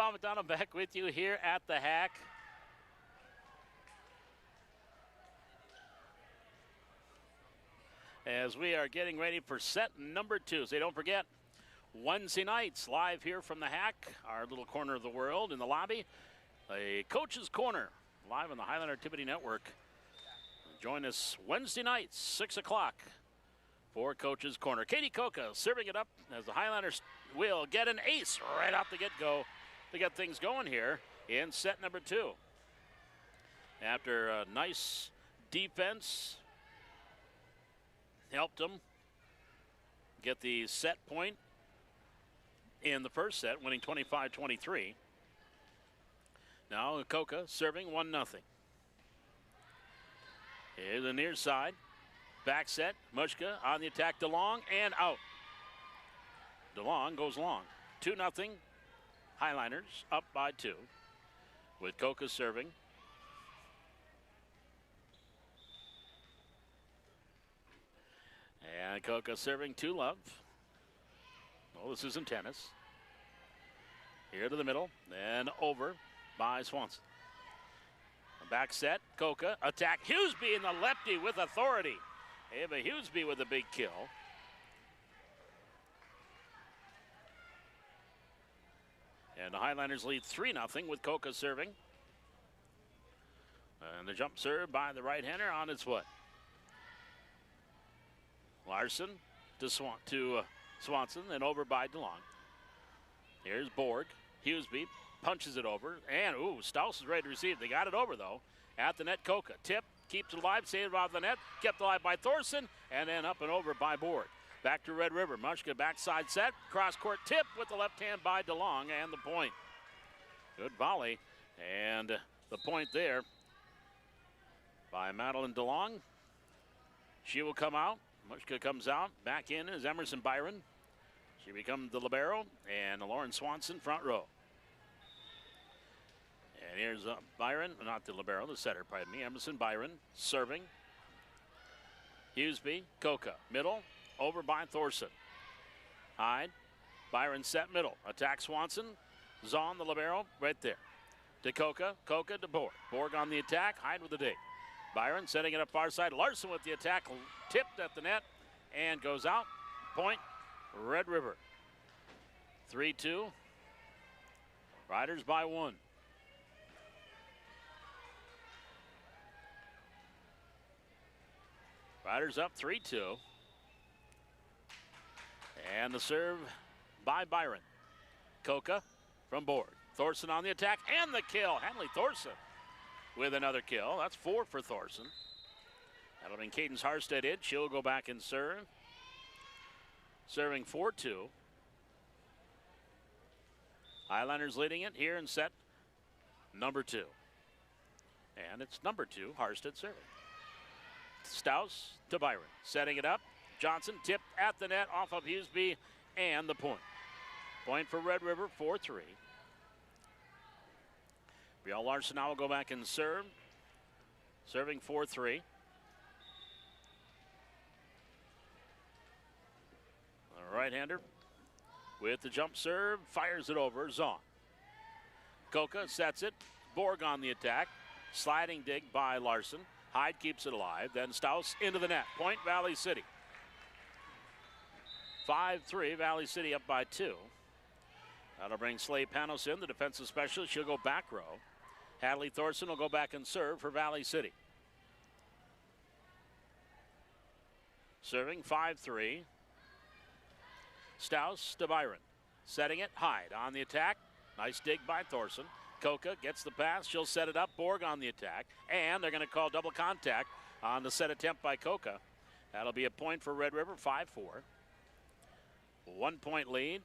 Bob McDonald back with you here at the Hack. As we are getting ready for set number 2. So don't forget, Wednesday nights live here from the Hack, our little corner of the world in the lobby. A Coach's Corner live on the Highliner Activity Network. Join us Wednesday nights, 6 o'clock for Coach's Corner. Katie Coca serving it up as the Highliners will get an ace right off the get-go to get things going here in set number 2. After a nice defense helped them get the set point in the first set, winning 25-23. Now Coca serving 1-0. Here's the near side. Back set. Mushka on the attack. DeLong and out. DeLong goes long. 2-0. Highliners up by 2 with Coca serving. And Coca serving 2-love. Oh, this isn't tennis. Here to the middle, then over by Swanson. Back set, Coca, attack, Hughesby in the lefty with authority. Ava Hughesby with a big kill. And the Highliners lead 3-0 with Coca serving. And the jump serve by the right-hander on its way. Larson to Swanson, and over by DeLong. Here's Borg. Hughesby punches it over, and Staus is ready to receive. They got it over, though. At the net, Coca. Tip, keeps it alive, saved off the net, kept alive by Thorson, and then up and over by Borg. Back to Red River. Mushka backside set, cross-court tip with the left hand by DeLong, and the point. Good volley, and the point there by Madeline DeLong. She will come out. Mushka comes out. Back in is Emerson Byron. She becomes the libero, and Lauren Swanson front row. And here's Byron, not the libero, the setter, pardon me. Emerson Byron serving. Hughesby, Coca, middle, over by Thorson. Hyde, Byron set middle. Attack Swanson. Zahn, the libero, right there. To Coca, Coca to Borg. Borg on the attack, Hyde with the dig. Byron setting it up far side. Larson with the attack, tipped at the net and goes out. Point, Red River. 3-2. Riders by 1. Riders up 3-2. And the serve by Byron. Coca from Borg. Thorson on the attack and the kill. Hanley Thorson with another kill. That's 4 for Thorson. That'll bring Cadence Harstead in. She'll go back and serve. Serving 4-2. Highliners leading it here in set number 2. And it's number 2, Harstead serving. Staus to Byron. Setting it up. Johnson tipped at the net off of Hughesby and the point. Point for Red River, 4-3. Brielle Larson now will go back and serve. Serving 4-3. The right-hander with the jump serve, fires it over, Zahn. Coca sets it, Borg on the attack. Sliding dig by Larson. Hyde keeps it alive, then Staus into the net. Point Valley City. 5-3, Valley City up by 2. That'll bring Slay Panos in, the defensive specialist. She'll go back row. Hadley Thorson will go back and serve for Valley City. Serving 5-3. Staus to Byron. Setting it, Hyde on the attack. Nice dig by Thorson. Coca gets the pass. She'll set it up. Borg on the attack. And they're going to call double contact on the set attempt by Coca. That'll be a point for Red River, 5-4. 1 point lead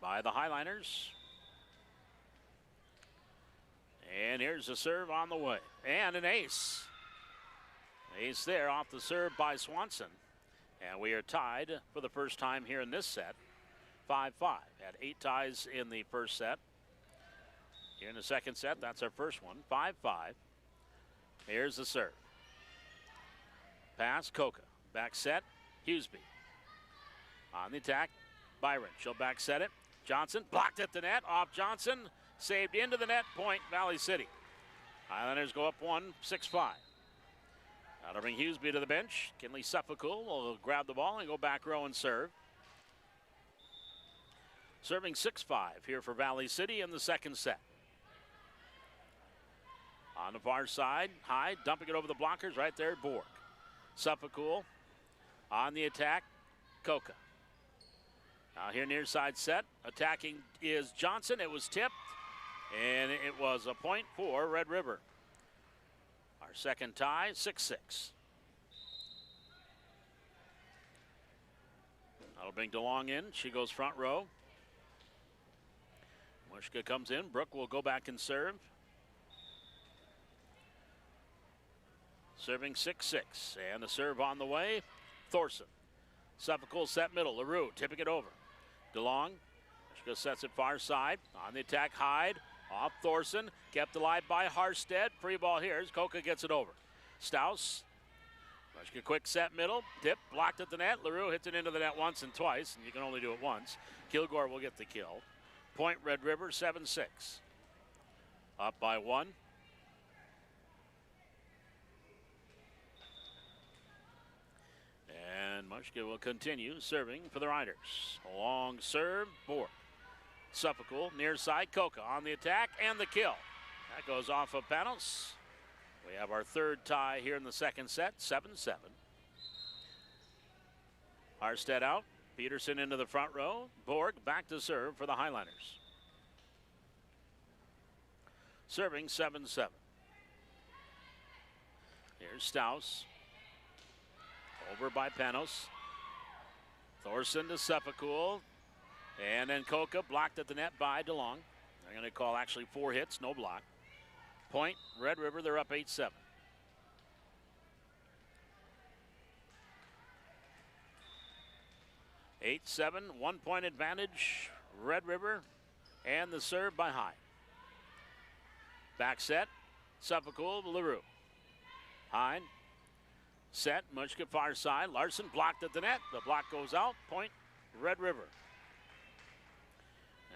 by the Highliners. And here's the serve on the way. And an ace. Ace there off the serve by Swanson. And we are tied for the first time here in this set. 5-5. Had 8 ties in the first set. Here in the second set, that's our first one. 5-5. Here's the serve. Pass, Coca. Back set, Hughesby. On the attack, Byron, she'll back set it. Johnson blocked at the net, off Johnson, saved into the net, point Valley City. Highlanders go up 1, 6-5. That'll bring Hughesby to the bench. Kinley Suffolcool will grab the ball and go back row and serve. Serving 6-5 here for Valley City in the second set. On the far side, Hyde dumping it over the blockers right there, Borg. Suffolcool on the attack, Coca. Now here near side set, attacking is Johnson. It was tipped, and it was a point for Red River. Our second tie, 6-6. That'll bring DeLong in. She goes front row. Mushka comes in. Brooke will go back and serve. Serving 6-6. And the serve on the way. Thorson. Suffolcool set middle. LaRue tipping it over. DeLong. Mushka sets it far side. On the attack, Hyde. Off Thorson. Kept alive by Harstead. Free ball here as Coca gets it over. Staus. Mushka quick set middle. Tip. Blocked at the net. LaRue hits it into the net once and twice. And you can only do it once. Kilgore will get the kill. Point Red River 7-6. Up by 1. And Mushka will continue serving for the Riders. A long serve, Borg. Suffolcool near side, Coca on the attack and the kill. That goes off of Panos. We have our third tie here in the second set, 7-7. Harstead out. Peterson into the front row. Borg back to serve for the Highlanders. Serving 7-7. Here's Staus. Over by Panos. Thorson to Suffolcool. And then Coca blocked at the net by DeLong. They're going to call actually 4 hits, no block. Point, Red River, they're up 8-7. Eight, 7, 1 point advantage, Red River, and the serve by Hyde. Back set, Suffolcool, LaRue. Hyde, set, Mushka far side, Larson blocked at the net, the block goes out, point, Red River.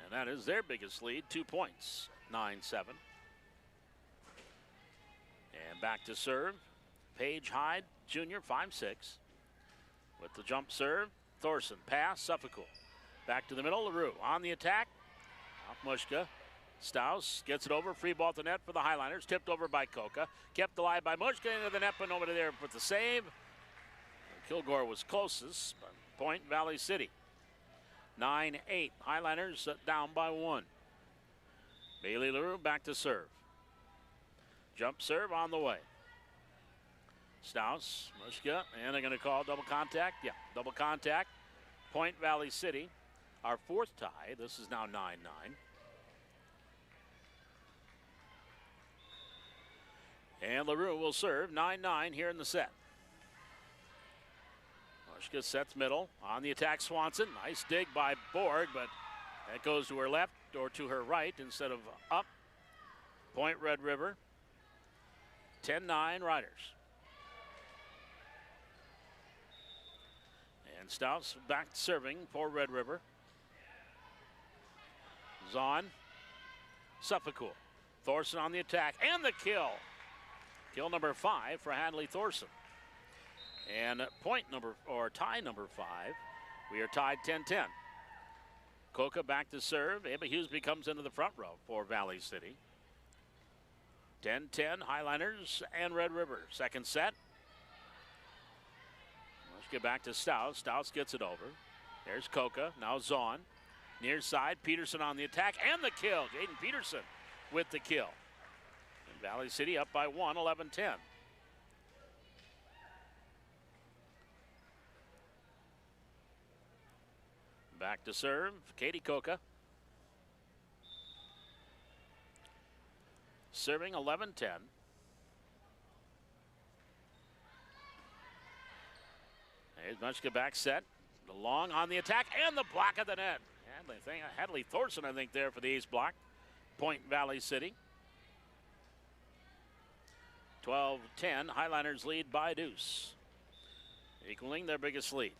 And that is their biggest lead, 2 points, 9-7. And back to serve, Paige Hyde, Jr., 5-6. With the jump serve, Thorson, pass, Suffolcool. Back to the middle, LaRue on the attack. Off Mushka. Staus gets it over, free ball to net for the Highlanders, tipped over by Coca. Kept alive by Mushka into the net, but nobody there with the save. Kilgore was closest, but point Valley City. 9-8, Highlanders down by 1. Bailey LaRue back to serve. Jump serve on the way. Staus, Mushka, and they're going to call double contact. Yeah, double contact. Point Valley City. Our fourth tie. This is now 9-9. And LaRue will serve 9-9 here in the set. Mushka sets middle. On the attack, Swanson. Nice dig by Borg, but that goes to her left or to her right instead of up. Point Red River. 10-9 Riders. And Staus back serving for Red River. Zahn. Suffolcool. Thorson on the attack and the kill. Kill number 5 for Hadley Thorson. And tie number 5. We are tied 10-10. Coca back to serve. Ava Hughesby comes into the front row for Valley City. 10-10 Highlanders and Red River. Second set. Let's get back to Staus. Staus gets it over. There's Coca. Now Zahn. Near side. Peterson on the attack and the kill. Jaden Peterson with the kill. And Valley City up by 1, 11-10. Back to serve. Katie Coca. Serving 11-10. There's Mushka back set. DeLong on the attack and the block of the net. Hadley Thorson, I think, there for the ace block. Point Valley City. 12-10. Highlanders lead by deuce, equaling their biggest lead.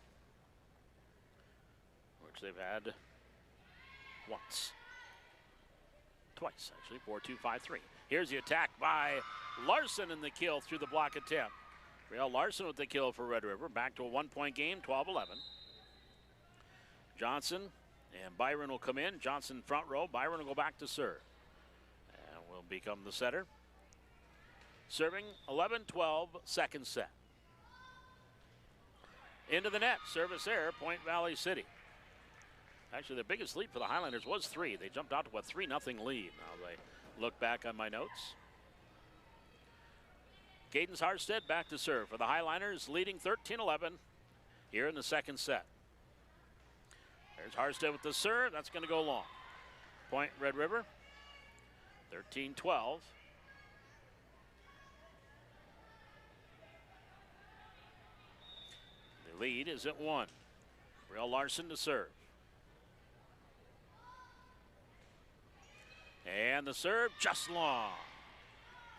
We're Forks they've had once. Twice, actually. 4-2-5-3. Here's the attack by Larson in the kill through the block attempt. Real Larson with the kill for Red River. Back to a 1-point game, 12-11. Johnson and Byron will come in. Johnson front row. Byron will go back to serve. And will become the setter. Serving 11-12, second set. Into the net. Service error, Point Valley City. Actually, the biggest lead for the Highlanders was 3. They jumped out to a 3-0 lead. Now they look back on my notes. Cadence Harstead back to serve for the Highlanders, leading 13-11 here in the second set. There's Harstead with the serve. That's going to go long. Point Red River, 13-12. The lead is at 1. Real Larson to serve. And the serve just long.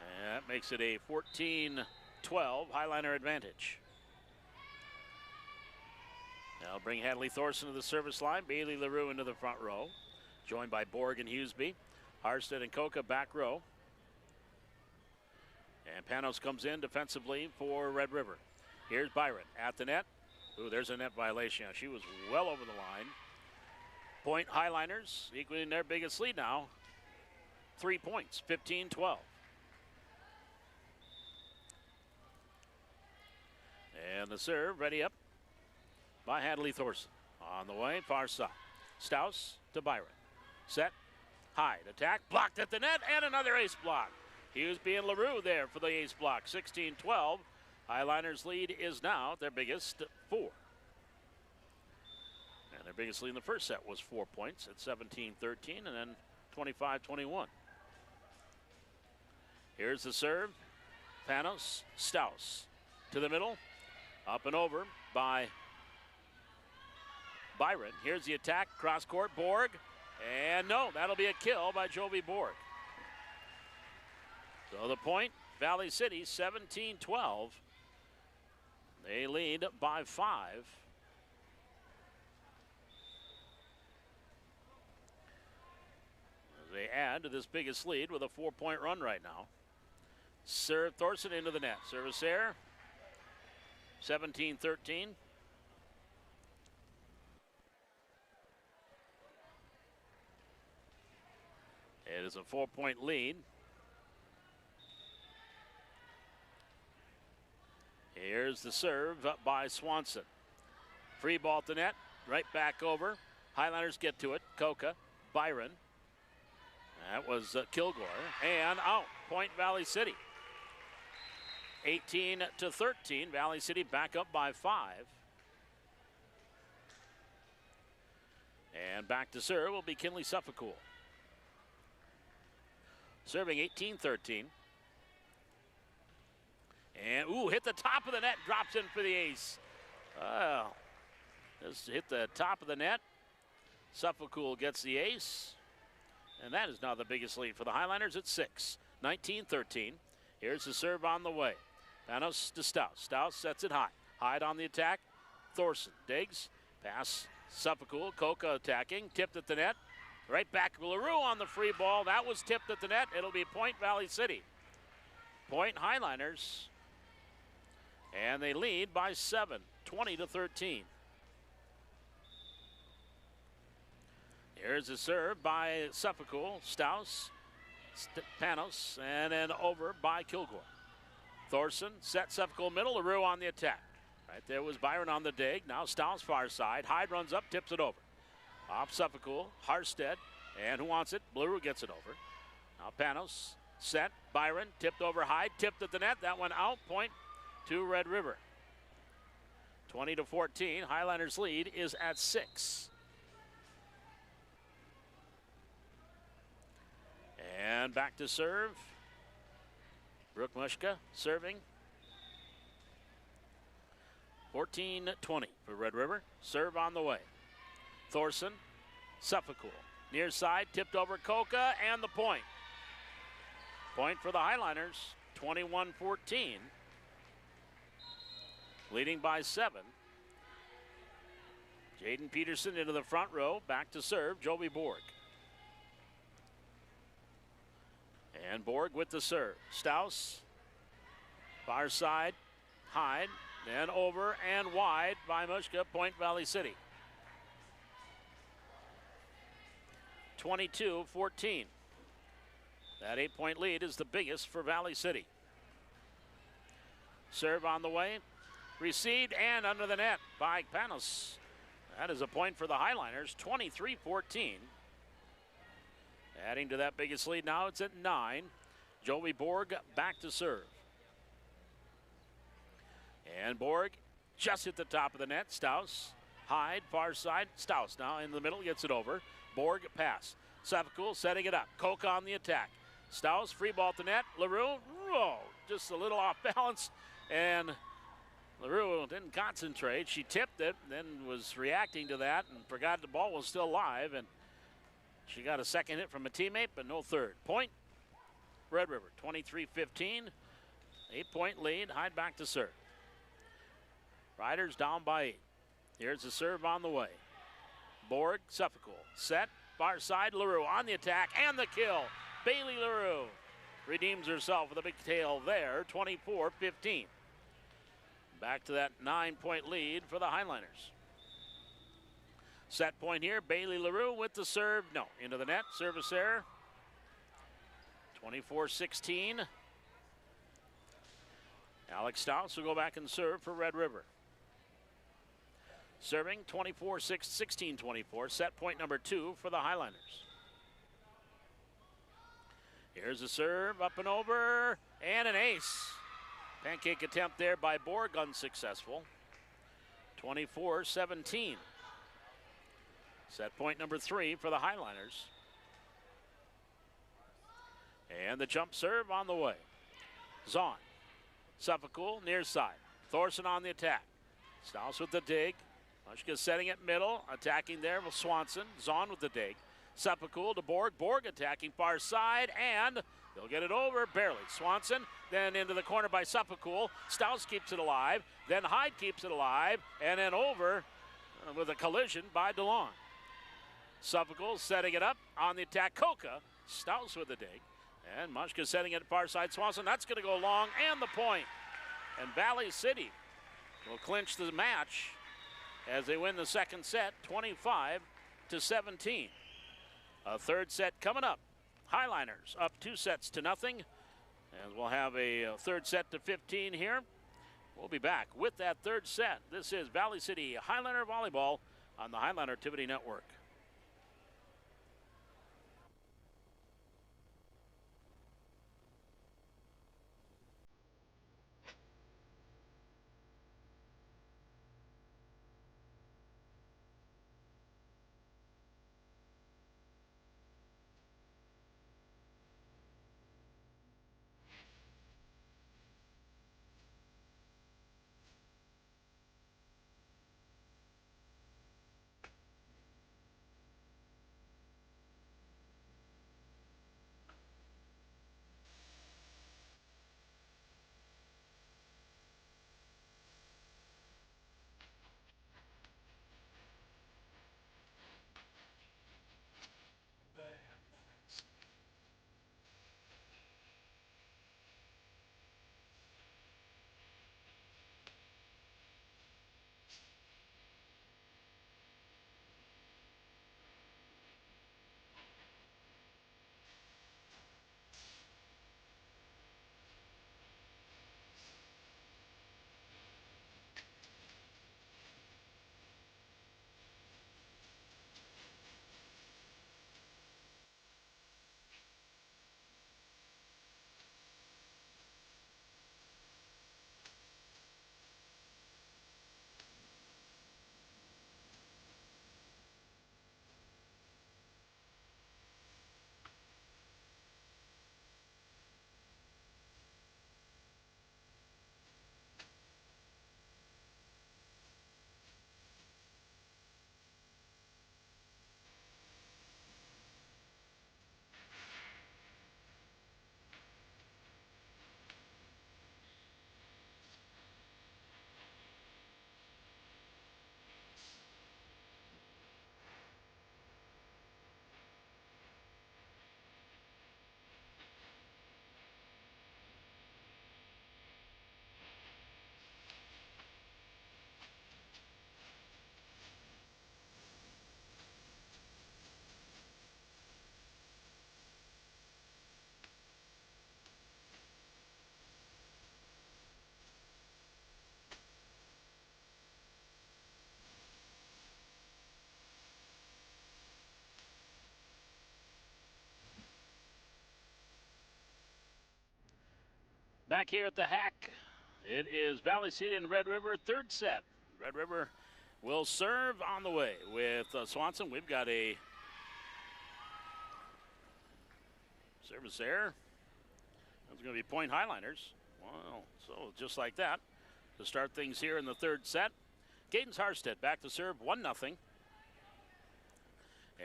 And that makes it a 14-12 Highliner advantage. Now bring Hadley Thorson to the service line. Bailey LaRue into the front row. Joined by Borg and Huseby. Harstead and Coca back row. And Panos comes in defensively for Red River. Here's Byron at the net. Ooh, there's a net violation. She was well over the line. Point Highliners equaling their biggest lead now. 3 points, 15-12. And the serve ready up by Hadley Thorson. On the way, far side. Staus to Byron. Set, Hyde, attack, blocked at the net, and another ace block. Huseby and LaRue there for the ace block, 16-12. Highliners lead is now their biggest, 4. And their biggest lead in the first set was 4 points at 17-13 and then 25-21. Here's the serve. Panos, Staus to the middle. Up and over by Byron. Here's the attack, cross court, Borg. And no, that'll be a kill by Jovi Borg. So the point, Valley City, 17-12. They lead by 5. They add to this biggest lead with a 4-point run right now. Serve Thorson into the net. Service error. 17-13. It is a 4-point lead. Here's the serve up by Swanson. Free ball at the net. Right back over. Highlanders get to it. Coca. Byron. That was Kilgore. And out. Point Valley City. 18-13. Valley City back up by 5. And back to serve will be Kinley Suffolcool. Serving 18-13. And, ooh, hit the top of the net, drops in for the ace. Just hit the top of the net. Suffolcool gets the ace. And that is now the biggest lead for the Highlanders at 6. 19-13. Here's the serve on the way. Panos to Staus. Staus sets it high. Hyde on the attack. Thorson digs. Pass Suffolcool. Coca attacking. Tipped at the net. Right back LaRue on the free ball. That was tipped at the net. It'll be Point Valley City. Point Highliners. And they lead by 7, 20-13. Here's a serve by Suffolcool. Staus, Panos, and then over by Kilgore. Thorson set Suffolcool middle. LaRue on the attack. Right there was Byron on the dig. Now Staus far side. Hyde runs up, tips it over. Off Suffolcool, Harstead, and who wants it? LaRue gets it over. Now Panos, set, Byron, tipped over Hyde, tipped at the net. That one out, point to Red River. 20-14, Highlanders lead is at 6. And back to serve. Brooke Mushka serving. 14-20 for Red River. Serve on the way. Thorson, Suffolcool. Near side, tipped over Coca, and the point. Point for the Highliners, 21-14. Leading by 7. Jaden Peterson into the front row. Back to serve, Joey Borg. And Borg with the serve. Staus, far side, Hyde, then over and wide by Mushka, Point Valley City. 22-14. That 8-point lead is the biggest for Valley City. Serve on the way, received and under the net by Panos. That is a point for the Highliners, 23-14. Adding to that biggest lead now, it's at 9. Joey Borg back to serve. And Borg just at the top of the net. Staus, Hyde, far side. Staus now in the middle, gets it over. Borg pass. Sepakul setting it up. Koka on the attack. Staus, free ball at the net. LaRue, whoa, just a little off balance. And LaRue didn't concentrate. She tipped it, then was reacting to that and forgot the ball was still live. And she got a second hit from a teammate, but no third. Point, Red River, 23-15. 8-point lead. Hyde back to serve. Riders down by 8. Here's the serve on the way. Borg, Sepakul, set, far side, LaRue on the attack, and the kill. Bailey LaRue redeems herself with a big tail there, 24-15. Back to that 9-point lead for the Highliners. Set point here, Bailey LaRue with the serve. No, into the net, service error. 24-16. Alex Staus will go back and serve for Red River. Serving 16-24, set point number 2 for the Highliners. Here's a serve, up and over, and an ace. Pancake attempt there by Borg, unsuccessful. 24-17. Set point number 3 for the Highliners. And the jump serve on the way. Zahn, Sepakul, near side. Thorson on the attack. Staus with the dig. Mushka setting it middle, attacking there with Swanson. Zahn with the dig. Sepakul to Borg. Borg attacking far side, and they'll get it over, barely. Swanson, then into the corner by Sepakul. Staus keeps it alive, then Hyde keeps it alive, and then over with a collision by DeLong. Sepakul setting it up on the attack. Koka, Staus with the dig, and Mushka setting it far side. Swanson, that's going to go long, and the point. And Valley City will clinch the match as they win the second set, 25-17. A third set coming up. Highliners up 2-0. And we'll have a third set to 15 here. We'll be back with that third set. This is Valley City Highliner Volleyball on the Highliner Activity Network. Back here at the Hack, it is Valley City and Red River, third set. Red River will serve on the way with Swanson. We've got a service error. That's going to be point Highliners. Well, so just like that, to start things here in the third set. Cadence Harstead back to serve, 1-0.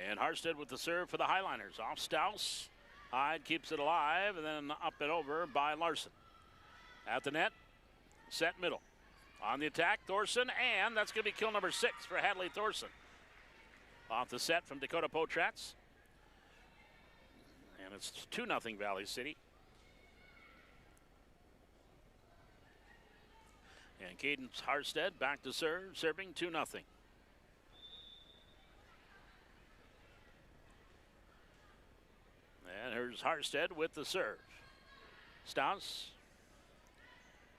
And Harstead with the serve for the Highliners. Off Stouse. Hyde keeps it alive, and then up and over by Larson. At the net, set middle. On the attack, Thorson, and that's going to be kill number 6 for Hadley Thorson. Off the set from Dakota Potratz. And it's 2-0 Valley City. And Cadence Harstead back to serve, serving 2-0. And here's Harstead with the serve. Stouse.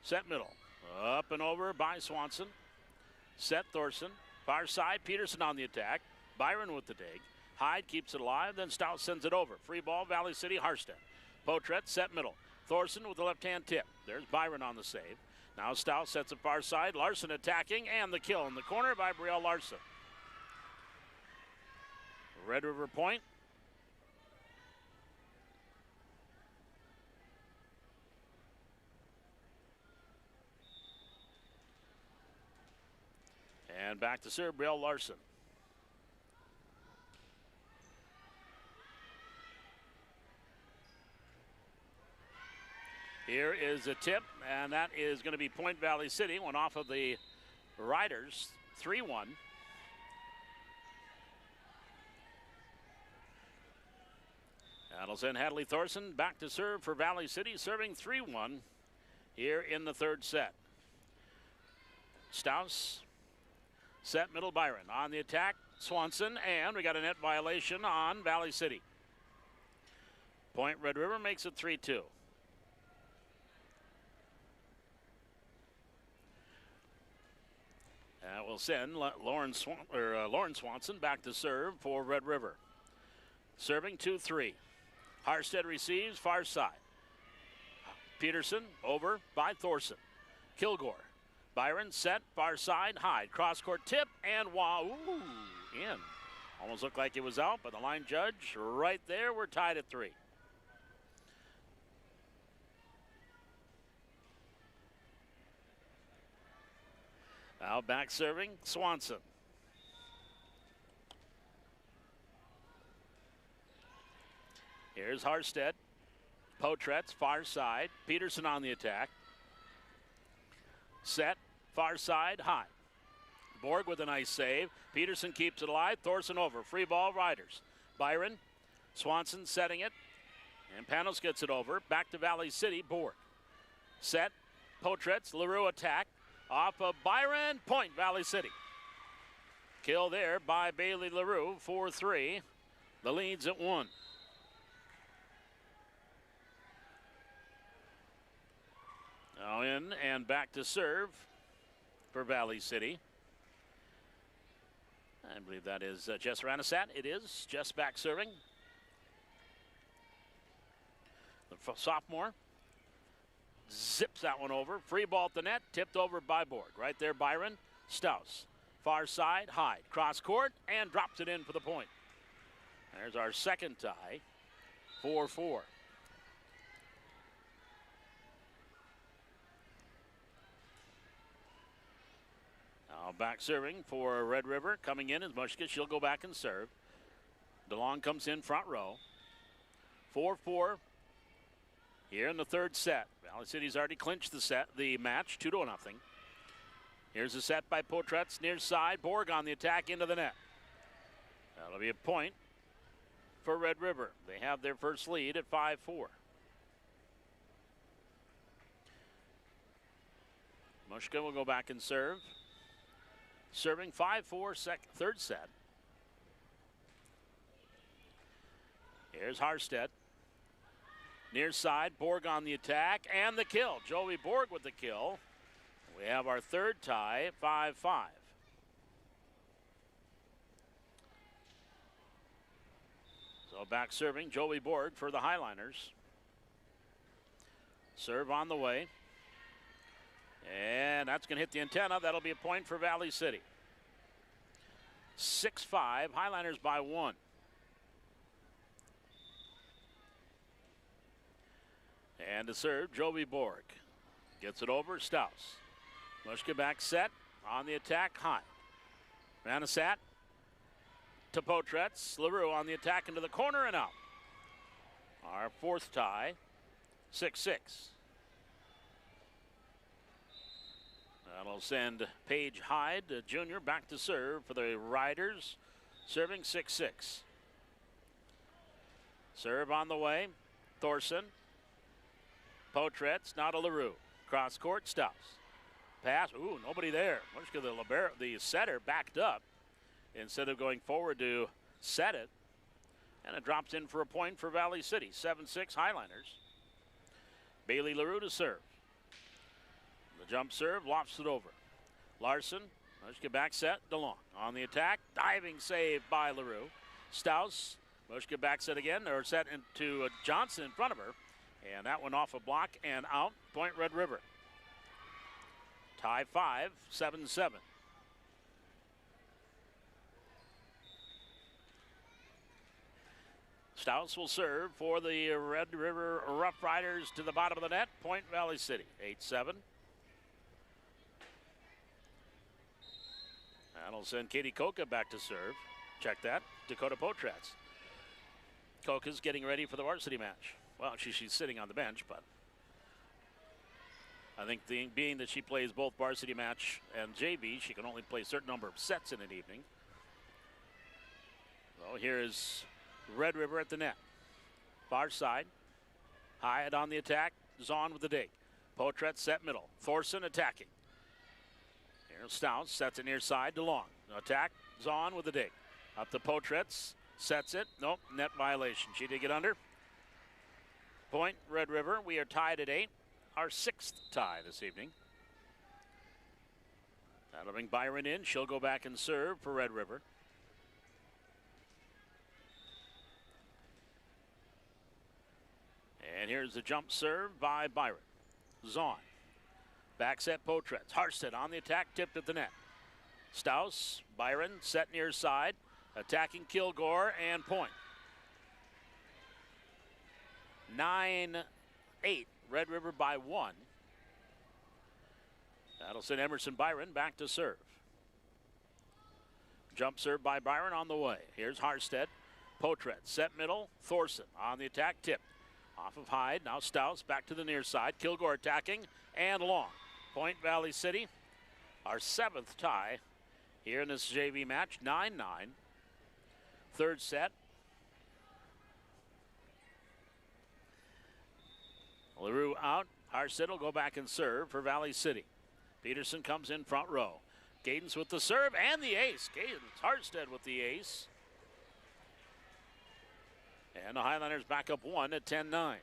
Set middle. Up and over by Swanson. Set Thorson. Far side, Peterson on the attack. Byron with the dig. Hyde keeps it alive, then Stouse sends it over. Free ball, Valley City, Harstead. Potret, set middle. Thorson with the left-hand tip. There's Byron on the save. Now Stouse sets it far side. Larson attacking, and the kill in the corner by Brielle Larson. Red River point. And back to serve, Brielle Larson. Here is a tip, and that is going to be Point Valley City. One off of the Riders, 3-1. That'll send Hadley Thorson back to serve for Valley City, serving 3-1 here in the third set. Stouse, set middle, Byron. On the attack, Swanson, and we got a net violation on Valley City. Point Red River makes it 3-2. That will send Lauren Swanson back to serve for Red River. Serving 2-3. Harstead receives far side. Peterson over by Thorson. Kilgore. Byron set far side. Hyde. Cross court tip and wow. Ooh, in. Almost looked like it was out, but the line judge right there. We're tied at 3. Now back serving, Swanson. Here's Harstead. Potretz, far side. Peterson on the attack. Set, far side, high. Borg with a nice save. Peterson keeps it alive. Thorson over. Free ball, Riders. Byron, Swanson setting it. And Panos gets it over. Back to Valley City, Borg. Set, Potretz, LaRue attack. Off of Byron, point Valley City. Kill there by Bailey LaRue, 4-3. The lead's at 1. Now in and back to serve for Valley City. I believe that is Jess Ranasat. It is Jess back serving. The sophomore. Zips that one over. Free ball at the net. Tipped over by Borg. Right there, Byron. Stouse. Far side. Hyde. Cross court. And drops it in for the point. There's our second tie. 4-4. Now back serving for Red River. Coming in is Mushka. She'll go back and serve. DeLong comes in front row. 4-4. Here in the third set. Valley City's already clinched the match, 2-0. Here's a set by Potretz near side. Borg on the attack into the net. That'll be a point for Red River. They have their first lead at 5-4. Mushka will go back and serve. Serving 5-4, third set. Here's Harstead. Near side, Borg on the attack, and the kill. Joey Borg with the kill. We have our third tie at 5-5. So back serving, Joey Borg for the Highliners. Serve on the way. And that's going to hit the antenna. That'll be a point for Valley City. 6-5, Highliners by 1. And to serve, Jovi Borg. Gets it over, Staus. Mushka back set, on the attack, high. Ranasat to Potretz. LaRue on the attack into the corner and out. Our fourth tie, 6-6. That'll send Paige Hyde, Jr., back to serve for the Riders, serving 6-6. Serve on the way, Thorson. Potretz, now to LaRue. Cross court, Staus. Pass, ooh, nobody there. The setter backed up instead of going forward to set it. And it drops in for a point for Valley City, 7-6 Highliners. Bailey LaRue to serve. The jump serve, lofts it over. Larson, Mushka back set, DeLong on the attack. Diving save by LaRue. Staus, Mushka back set again, or set into Johnson in front of her. And that one off a block and out. Point Red River. Tie 5, 7-7. Staus will serve for the Red River Rough Riders to the bottom of the net. Point Valley City, 8-7. That'll send Katie Koka back to serve. Check that, Dakota Potretz. Koka's getting ready for the varsity match. Well, she's sitting on the bench, but I think being that she plays both varsity match and JV, she can only play a certain number of sets in an evening. So here is Red River at the net. Far side. Hyatt on the attack. Zahn with the dig. Potretz set middle. Thorson attacking. Here's Staus. Sets it near side to Long. Attack. Zahn with the dig. Up to Potretz. Sets it. Nope. Net violation. She did get under. Point Red River. We are tied at 8. Our 6th tie this evening. That'll bring Byron in. She'll go back and serve for Red River. And here's the jump serve by Byron. Zahn. Back set Potretz. Harstead on the attack, tipped at the net. Staus, Byron, set near side. Attacking Kilgore and point. 9-8, Red River by 1. That'll send Emerson Byron back to serve. Jump serve by Byron on the way. Here's Harstead. Potretz, set middle. Thorson on the attack, tipped. Off of Hyde, now Staus back to the near side. Kilgore attacking and Long. Point Valley City, our 7th tie here in this JV match, 9-9. Third set. LaRue out. Harstead will go back and serve for Valley City. Peterson comes in front row. Gadens with the serve and the ace. Gadens, Harstead with the ace. And the Highlanders back up 1 at 10-9.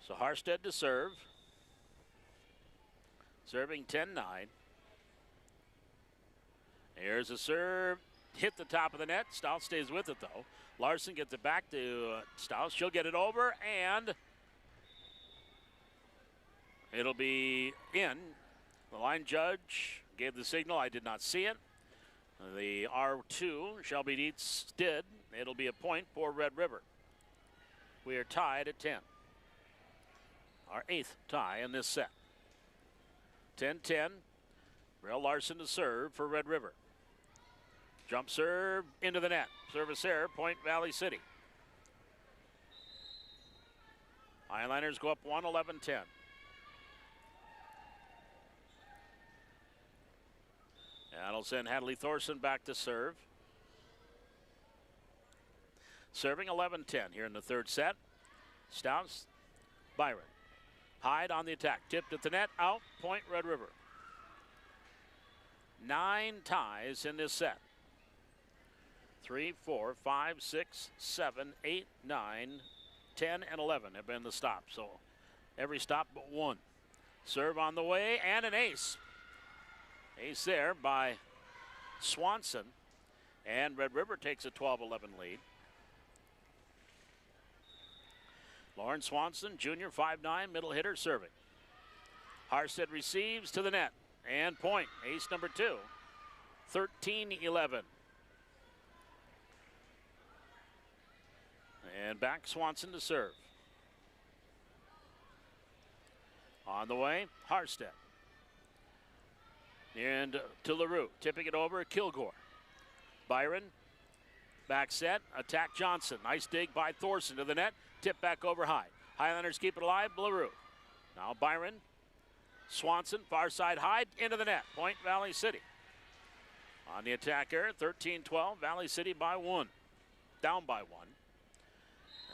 So Harstead to serve. Serving 10-9. Here's a serve. Hit the top of the net. Staus stays with it, though. Larson gets it back to Staus. She'll get it over, and it'll be in. The line judge gave the signal. I did not see it. The R2, Shelby Dietz did. It'll be a point for Red River. We are tied at 10. Our 8th tie in this set. 10-10. Brell Larson to serve for Red River. Jump serve into the net. Service error, Point Valley City. Highliners go up 1, 11-10. That'll send Hadley Thorson back to serve. Serving 11-10 here in the third set. Staus, Byron. Hyde on the attack. Tipped at the net. Out. Point Red River. 9 ties in this set. 3, 4, 5, 6, 7, 8, 9, 10, and 11 have been the stops. So every stop but one. Serve on the way and an ace. Ace there by Swanson. And Red River takes a 12-11 lead. Lauren Swanson, junior, 5'9", middle hitter, serving. Harstead receives to the net. And point, ace number 2, 13-11. And back Swanson to serve. On the way, Harstead. And to LaRue, tipping it over, Kilgore. Byron, back set, attack Johnson. Nice dig by Thorson to the net, tip back over Hyde. Highlanders keep it alive, LaRue. Now Byron, Swanson, far side Hyde, into the net. Point Valley City. On the attack here, 13-12, Valley City by 1. Down by 1.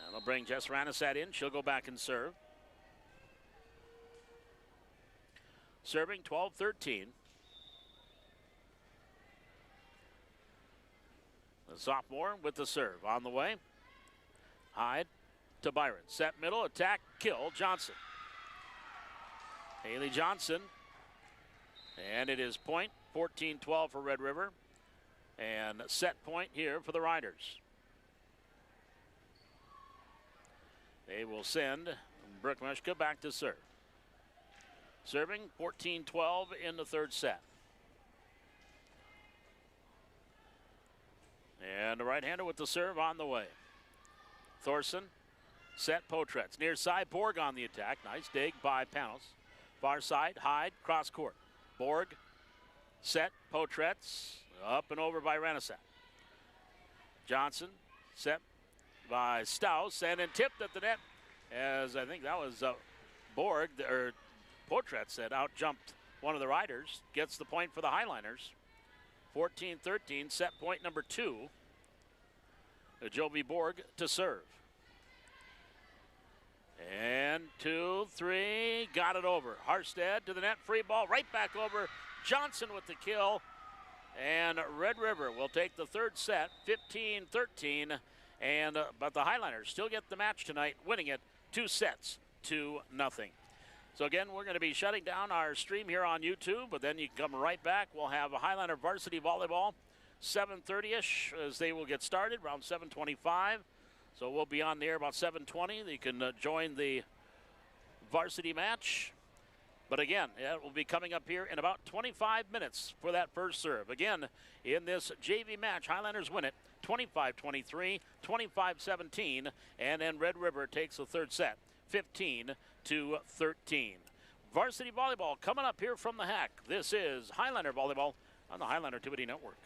And they'll bring Jess Ranasat in. She'll go back and serve. Serving 12-13. The sophomore with the serve on the way. Hyde to Byron. Set middle, attack, kill, Johnson. Haley Johnson. And it is point, 14-12 for Red River. And set point here for the Riders. They will send Brooke Mushka back to serve. Serving 14-12 in the third set. And the right-hander with the serve on the way. Thorson, set Potretz. Near side, Borg on the attack. Nice dig by Panos. Far side, Hyde, cross court. Borg, set, Potretz, up and over by Ranasat. Johnson, set by Staus, and then tipped at the net, as I think that was Borg, or Potretz that out-jumped one of the Riders. Gets the point for the Highliners. 14-13, set point number 2. Jovi Borg to serve. And 2-3, got it over. Harstead to the net, free ball, right back over. Johnson with the kill. And Red River will take the third set, 15-13. And but the Highliners still get the match tonight, winning it 2 sets to 0. So again, we're going to be shutting down our stream here on YouTube, but then you can come right back. We'll have a Highliner Varsity Volleyball, 7:30ish, as they will get started, around 7:25. So we'll be on the air about 7:20. You can join the varsity match. But again, it will be coming up here in about 25 minutes for that first serve. Again, in this JV match, Highlanders win it 25-23, 25-17, and then Red River takes the third set, 15-13. Varsity Volleyball coming up here from the Hack. This is Highliner Volleyball on the Highliner Activity Network.